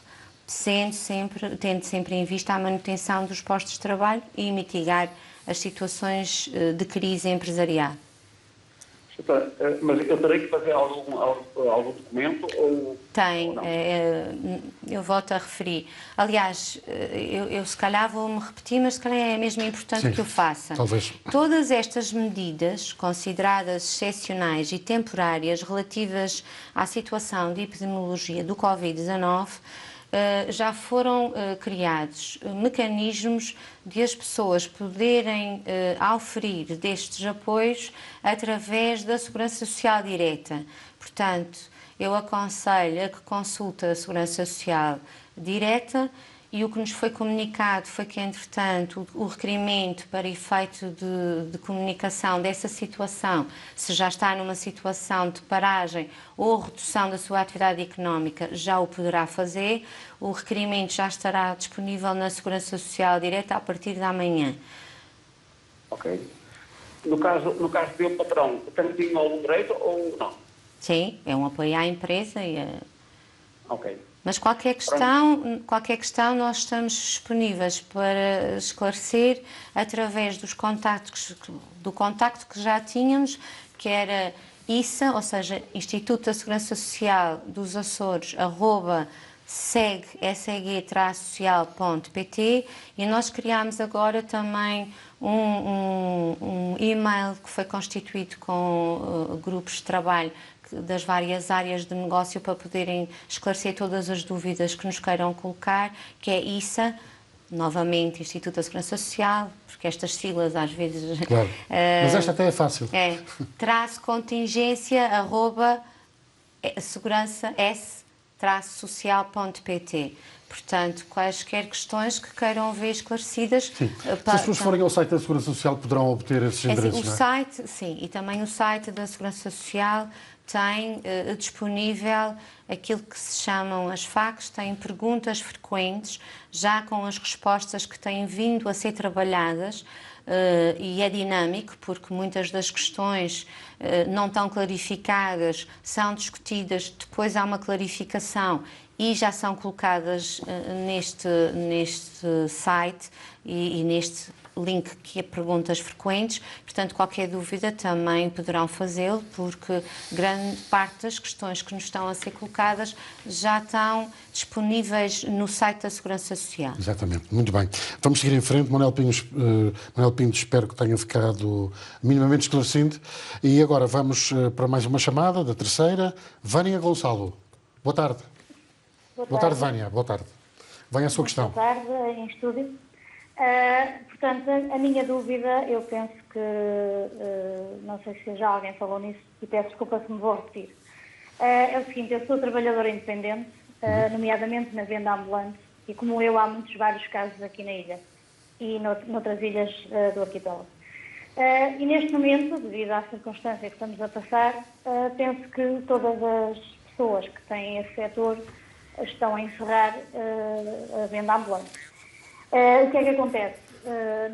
tendo sempre em vista a manutenção dos postos de trabalho e mitigar as situações de crise empresarial. Mas eu terei que fazer algum documento? Tem, eu volto a referir. Aliás, eu se calhar vou-me repetir, mas se calhar é mesmo importante que o faça. Talvez. Todas estas medidas, consideradas excepcionais e temporárias, relativas à situação de epidemiologia do Covid-19, já foram criados mecanismos de as pessoas poderem auferir destes apoios através da Segurança Social Direta. Portanto, eu aconselho a que consulte a Segurança Social Direta e o que nos foi comunicado foi que, entretanto, o requerimento para efeito de comunicação dessa situação, se já está numa situação de paragem ou redução da sua atividade económica, já o poderá fazer. O requerimento já estará disponível na Segurança Social Direta a partir de amanhã. Ok. No caso do meu patrão, tem algum direito ou não? Sim, é um apoio à empresa e Ok. Mas qualquer questão nós estamos disponíveis para esclarecer através do contacto que já tínhamos, que era ISA, ou seja, Instituto da Segurança Social dos Açores, segue seg-social.pt, e nós criámos agora também um e-mail que foi constituído com grupos de trabalho das várias áreas de negócio para poderem esclarecer todas as dúvidas que nos queiram colocar, que é ISA, novamente Instituto da Segurança Social, porque estas siglas às vezes... Claro, mas esta até é fácil. É, @contingência-s-social.pt. Portanto, quaisquer questões que queiram ver esclarecidas... Sim. Se as pessoas forem ao site da Segurança Social, poderão obter esses endereços, assim, não é? site, sim, e também o site da Segurança Social tem disponível aquilo que se chamam as FAQs, tem perguntas frequentes, já com as respostas que têm vindo a ser trabalhadas, e é dinâmico, porque muitas das questões não estão clarificadas, são discutidas, depois há uma clarificação e já são colocadas neste site e neste link que é perguntas frequentes. Portanto, qualquer dúvida também poderão fazê-lo, porque grande parte das questões que nos estão a ser colocadas já estão disponíveis no site da Segurança Social. Exatamente, muito bem. Vamos seguir em frente. Manuel Pinto, espero que tenha ficado minimamente esclarecido. E agora vamos para mais uma chamada, da terceira. Vânia Gonçalo. Boa tarde. Boa tarde, Vânia. Boa tarde. Venha a sua questão. Boa tarde, em estúdio. Portanto, a minha dúvida, eu penso que, não sei se já alguém falou nisso, e peço desculpa se me vou repetir. É o seguinte, eu sou trabalhadora independente, nomeadamente na venda ambulante, e como eu, há vários casos aqui na ilha e noutras ilhas do arquipélago. E neste momento, devido à circunstância que estamos a passar, penso que todas as pessoas que têm esse setor estão a encerrar a venda ambulante. O que é que acontece?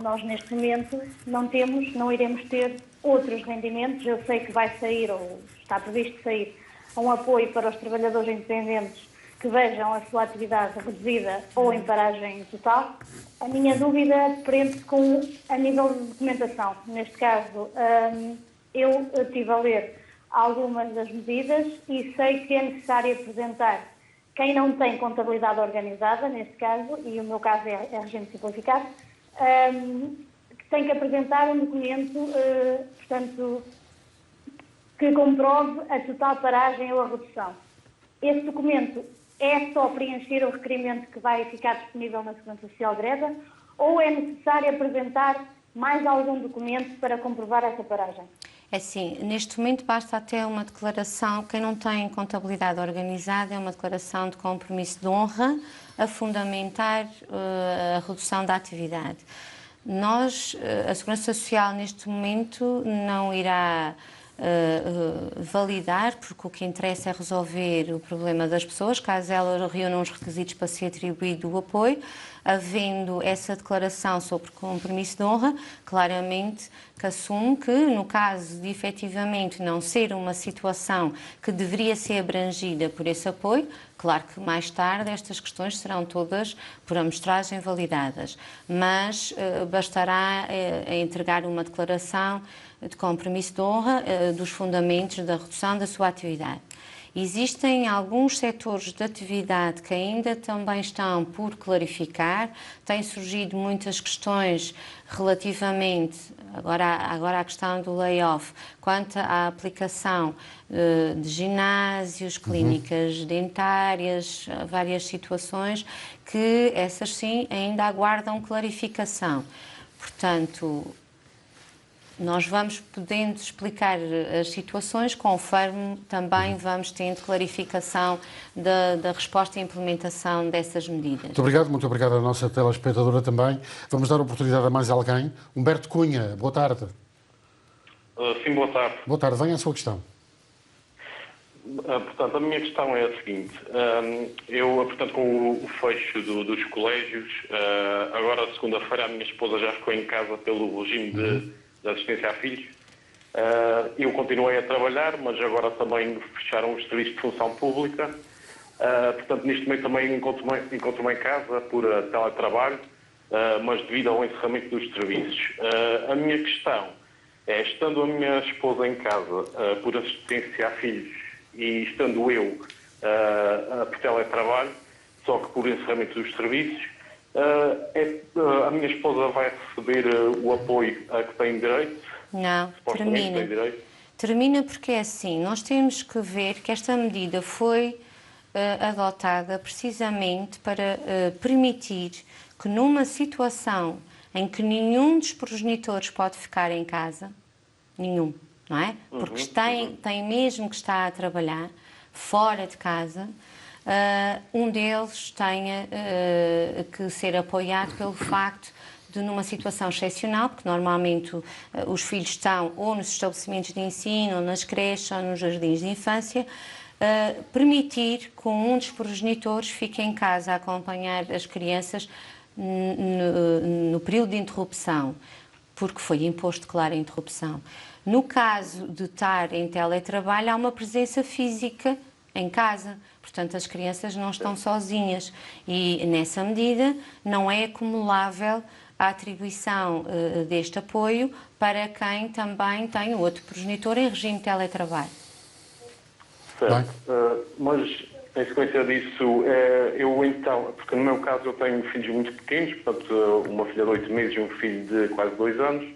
Nós neste momento não iremos ter outros rendimentos. Eu sei que vai sair, ou está previsto sair, um apoio para os trabalhadores independentes que vejam a sua atividade reduzida ou em paragem total. A minha dúvida prende-se com a nível de documentação. Neste caso, eu estive a ler algumas das medidas e sei que é necessário apresentar quem não tem contabilidade organizada, neste caso, e o meu caso é regime simplificado, tem que apresentar um documento, portanto, que comprove a total paragem ou a redução. Esse documento é só preencher o requerimento que vai ficar disponível na Segurança Social direta, ou é necessário apresentar mais algum documento para comprovar essa paragem? É assim, neste momento basta até uma declaração, quem não tem contabilidade organizada, é uma declaração de compromisso de honra a fundamentar a redução da atividade. Nós, a Segurança Social neste momento não irá validar, porque o que interessa é resolver o problema das pessoas, caso elas reúnam os requisitos para ser atribuído o apoio. Havendo essa declaração sobre compromisso de honra, claramente que assume que, no caso de efetivamente não ser uma situação que deveria ser abrangida por esse apoio, claro que mais tarde estas questões serão todas por amostragem validadas, mas bastará entregar uma declaração de compromisso de honra dos fundamentos da redução da sua atividade. Existem alguns setores de atividade que ainda também estão por clarificar. Têm surgido muitas questões relativamente, agora à questão do layoff, quanto à aplicação de ginásios, clínicas dentárias, várias situações que essas sim ainda aguardam clarificação. Portanto, nós vamos podendo explicar as situações conforme também vamos tendo clarificação da resposta e implementação dessas medidas. Muito obrigado à nossa telespectadora também. Vamos dar oportunidade a mais alguém. Humberto Cunha, boa tarde. Sim, boa tarde. Boa tarde, venha a sua questão. Portanto, a minha questão é a seguinte. Eu, portanto, com o fecho dos colégios, agora, segunda-feira, a minha esposa já ficou em casa pelo regime de assistência a filhos. Eu continuei a trabalhar, mas agora também fecharam os serviços de função pública. Portanto, neste momento também encontro-me em casa por teletrabalho, mas devido ao encerramento dos serviços. A minha questão é, estando a minha esposa em casa por assistência a filhos e estando eu por teletrabalho, só que por encerramento dos serviços, a minha esposa vai receber o apoio a que tem direito? Não, Supostamente tem direito? Termina porque é assim, nós temos que ver que esta medida foi adotada precisamente para permitir que numa situação em que nenhum dos progenitores pode ficar em casa, nenhum, não é? Porque tem mesmo que estar a trabalhar fora de casa, um deles tenha que ser apoiado pelo facto de, numa situação excepcional, porque normalmente os filhos estão ou nos estabelecimentos de ensino, ou nas creches, ou nos jardins de infância, permitir que um dos progenitores fique em casa a acompanhar as crianças no período de interrupção, porque foi imposto, claro, a interrupção. No caso de estar em teletrabalho, há uma presença física em casa, portanto as crianças não estão sozinhas e nessa medida não é acumulável a atribuição deste apoio para quem também tem outro progenitor em regime de teletrabalho. Certo, mas em sequência disso, eu então, porque no meu caso eu tenho filhos muito pequenos, portanto uma filha de 8 meses e um filho de quase 2 anos,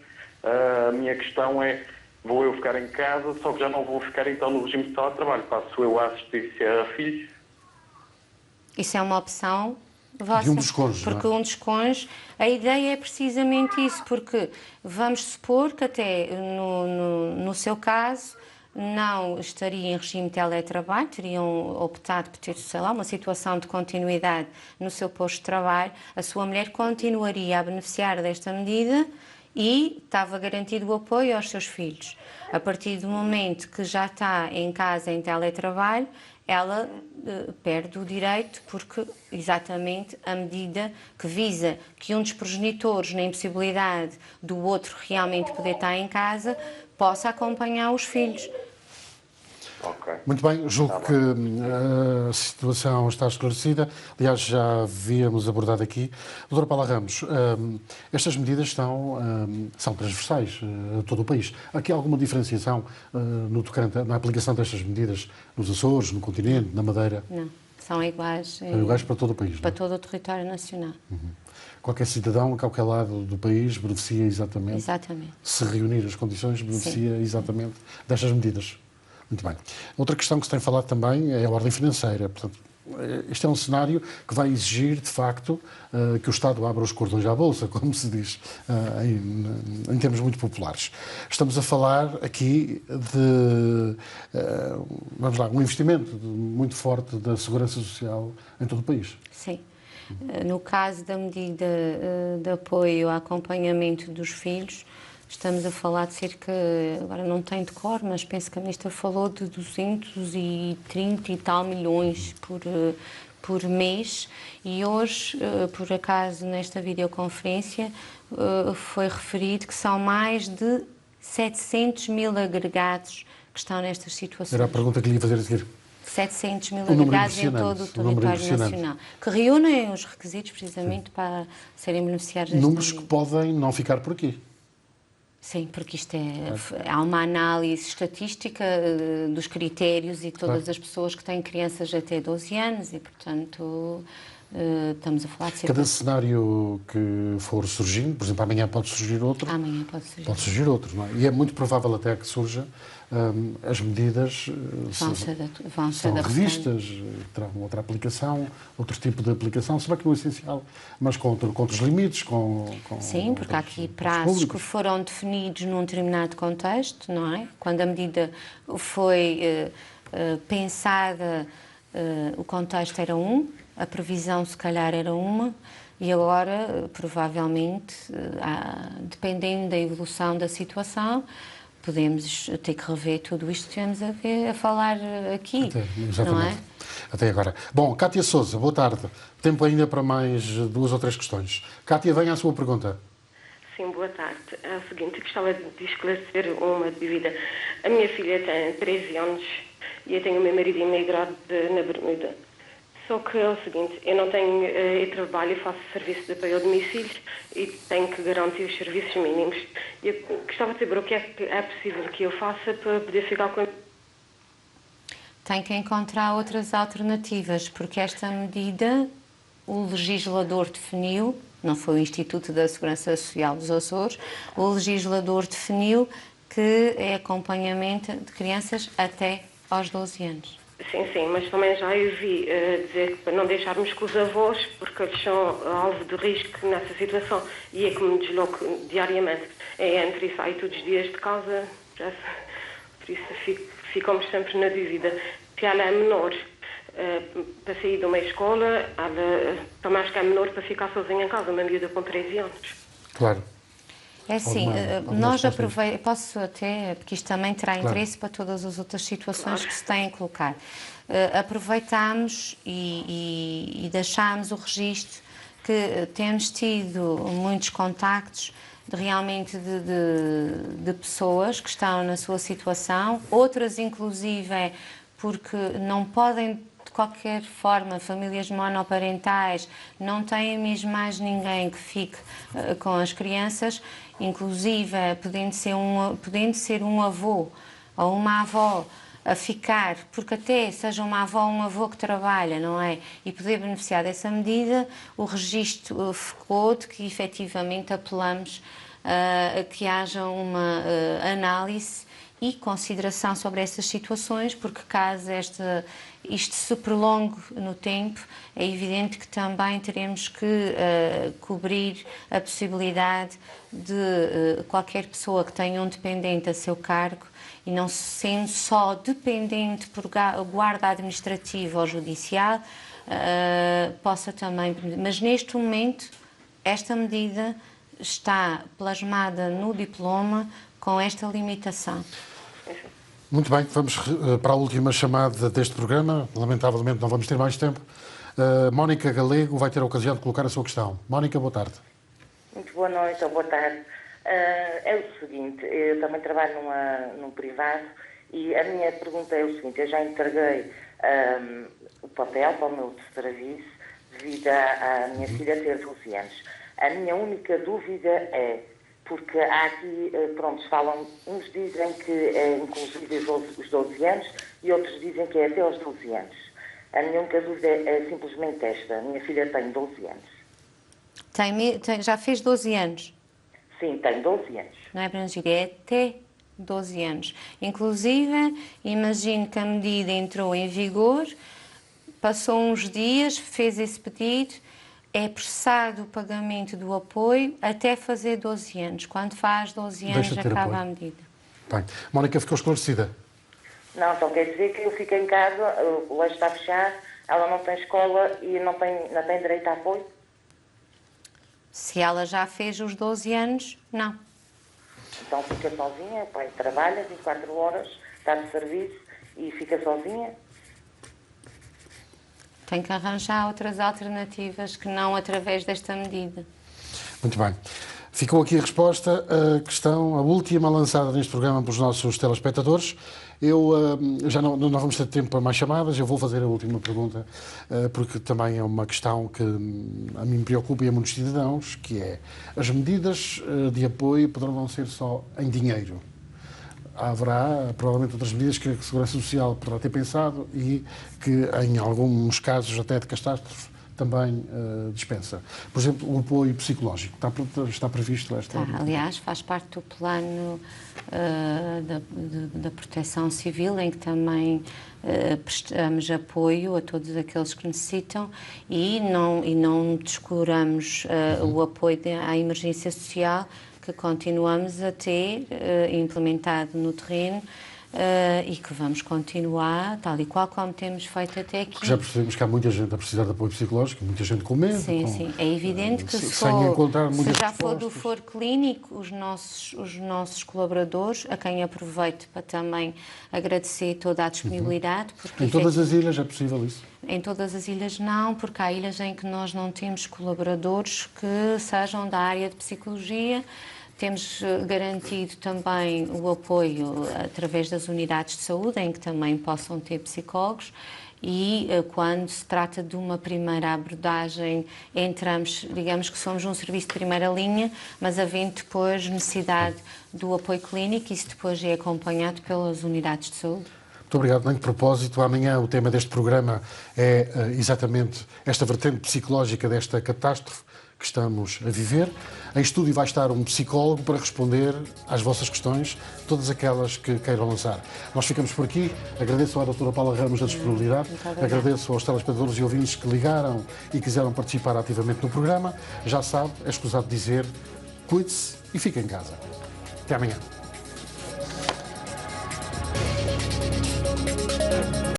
a minha questão é, vou eu ficar em casa, só que já não vou ficar então no regime de teletrabalho, passo eu a assistência a filhos? Isso é uma opção vossa, de um dos cônjuges, porque não é? um dos cônjuges, a ideia é precisamente isso, porque vamos supor que até no seu caso não estaria em regime de teletrabalho, teriam optado por ter, sei lá, uma situação de continuidade no seu posto de trabalho, a sua mulher continuaria a beneficiar desta medida e estava garantido o apoio aos seus filhos. A partir do momento que já está em casa em teletrabalho, ela perde o direito porque exatamente a medida que visa que um dos progenitores, na impossibilidade do outro realmente poder estar em casa, possa acompanhar os filhos. Okay. Muito bem, julgo que a situação está esclarecida. Aliás, já havíamos abordado aqui. Doutora Paula Ramos, estas medidas são transversais a todo o país. Há aqui alguma diferenciação no tocante na aplicação destas medidas nos Açores, no continente, na Madeira? Não, são iguais. São iguais para todo o país, para não é? todo o território nacional. Qualquer cidadão, a qualquer lado do país, beneficia exatamente. Exatamente. Se reunir as condições, beneficia exatamente destas medidas. Muito bem. Outra questão que se tem falado também é a ordem financeira. Portanto, este é um cenário que vai exigir, de facto, que o Estado abra os cordões à bolsa, como se diz em termos muito populares. Estamos a falar aqui de, vamos lá, um investimento muito forte da segurança social em todo o país. Sim. No caso da medida de apoio ao acompanhamento dos filhos, estamos a falar de cerca, agora não tenho de cor, mas penso que a Ministra falou de 230 e tal milhões por mês e hoje, por acaso, nesta videoconferência, foi referido que são mais de 700 mil agregados que estão nestas situações. Era a pergunta que lhe ia fazer a seguir. 700 mil agregados em todo o território nacional, que reúnem os requisitos precisamente para serem beneficiários desta Números que podem não ficar por aqui. Sim, porque isto há uma análise estatística dos critérios e todas as pessoas que têm crianças até 12 anos e, portanto, estamos a falar de cerca Cada cenário que for surgindo, por exemplo, amanhã pode surgir outro. Amanhã pode surgir. Pode surgir outro, não é? E é muito provável até que surja as medidas vão são revistas, terão outra aplicação, outro tipo de aplicação, se bem que no essencial, mas com os limites, Sim, porque há aqui prazos que foram definidos num determinado contexto, não é? Quando a medida foi pensada, o contexto era a previsão se calhar era uma, e agora, provavelmente, dependendo da evolução da situação, podemos ter que rever tudo isto que estivemos a falar aqui, não é? Até agora. Bom, Cátia Sousa, boa tarde. Tempo ainda para mais 2 ou 3 questões. Cátia, venha à sua pergunta. Sim, boa tarde. É o seguinte, eu gostava de esclarecer uma dúvida. A minha filha tem 13 anos e eu tenho o meu marido imigrado na Bermuda. Só que é o seguinte, eu não tenho trabalho, faço serviço de apoio ao domicílio e tenho que garantir os serviços mínimos. Eu gostava de saber o que é possível que eu faça para poder ficar com... Tem que encontrar outras alternativas, porque esta medida o legislador definiu, não foi o Instituto da Segurança Social dos Açores, o legislador definiu que é acompanhamento de crianças até aos 12 anos. Sim, mas também já ouvi dizer que para não deixarmos com os avós, porque eles são alvo de risco nessa situação, e é que me desloco diariamente. É entre e sai todos os dias de casa, por isso ficamos sempre na dúvida. Se ela é menor para sair de uma escola, ela também acho que é menor para ficar sozinha em casa, uma miúda com 13 anos. Claro. É assim, nós aproveitamos, posso até, porque isto também terá interesse para todas as outras situações que se têm a colocar. Aproveitámos e deixámos o registro que temos tido muitos contactos realmente de pessoas que estão na sua situação, outras inclusive porque não podem de qualquer forma, famílias monoparentais, não têm mesmo mais ninguém que fique com as crianças, inclusive podendo ser um avô ou uma avó a ficar, porque até seja uma avó ou um avô que trabalha, não é? E poder beneficiar dessa medida, o registro ficou de que efetivamente apelamos a que haja uma análise e consideração sobre essas situações, porque caso isto se prolongue no tempo, é evidente que também teremos que cobrir a possibilidade de qualquer pessoa que tenha um dependente a seu cargo e não sendo só dependente por guarda administrativa ou judicial, possa também... Mas neste momento, esta medida está plasmada no diploma com esta limitação. Muito bem, vamos para a última chamada deste programa. Lamentavelmente não vamos ter mais tempo. Mónica Galego vai ter a ocasião de colocar a sua questão. Mónica, boa tarde. Muito boa noite ou boa tarde. É o seguinte, eu também trabalho num privado e a minha pergunta é o seguinte, eu já entreguei o papel para o meu serviço devido à minha filha ter 12 anos. A minha única dúvida é, porque há aqui, pronto, falam, uns dizem que é inclusive os 12 anos e outros dizem que é até aos 12 anos. A minha única dúvida é simplesmente esta, a minha filha tem 12 anos. Já fez 12 anos? Sim, tem 12 anos. Não é abrangível, é até 12 anos. Inclusive, imagino que a medida entrou em vigor, passou uns dias, fez esse pedido, é processado o pagamento do apoio até fazer 12 anos. Quando faz 12 anos, acaba a medida. Bem, Mónica ficou esclarecida? Não, então quer dizer que eu fico em casa, o colégio está fechado, ela não tem escola e não tem direito a apoio? Se ela já fez os 12 anos, não. Então fica sozinha, o pai trabalha 24 horas, está de serviço e fica sozinha? Tem que arranjar outras alternativas que não através desta medida. Muito bem. Ficou aqui a resposta à questão, a última lançada neste programa pelos nossos telespectadores. Já não vamos ter tempo para mais chamadas, eu vou fazer a última pergunta, porque também é uma questão que a mim me preocupa e a muitos cidadãos, que é, as medidas de apoio poderão não ser só em dinheiro. Haverá, provavelmente, outras medidas que a Segurança Social poderá ter pensado e que, em alguns casos, até de catástrofe, também dispensa. Por exemplo, o apoio psicológico. Está previsto esta? Aliás, faz parte do plano da Proteção Civil, em que também prestamos apoio a todos aqueles que necessitam e não descuramos o apoio à emergência social, que continuamos a ter implementado no terreno e que vamos continuar, tal e qual como temos feito até aqui. Porque já percebemos que há muita gente a precisar de apoio psicológico, muita gente com medo. Sim. É evidente que se já for do foro clínico, os nossos colaboradores, a quem aproveito para também agradecer toda a disponibilidade. Porque, em todas as ilhas é possível isso? Em todas as ilhas não, porque há ilhas em que nós não temos colaboradores que sejam da área de psicologia. Temos garantido também o apoio através das unidades de saúde, em que também possam ter psicólogos, e quando se trata de uma primeira abordagem, entramos, digamos que somos um serviço de primeira linha, mas havendo depois necessidade do apoio clínico, isso depois é acompanhado pelas unidades de saúde. Muito Muito obrigado. Nem de propósito, amanhã o tema deste programa é exatamente esta vertente psicológica desta catástrofe que estamos a viver. Em estúdio vai estar um psicólogo para responder às vossas questões, todas aquelas que queiram lançar. Nós ficamos por aqui. Agradeço à doutora Paula Ramos a disponibilidade. Agradeço aos telespectadores e ouvintes que ligaram e quiseram participar ativamente no programa. Já sabe, é escusado dizer, cuide-se e fique em casa. Até amanhã.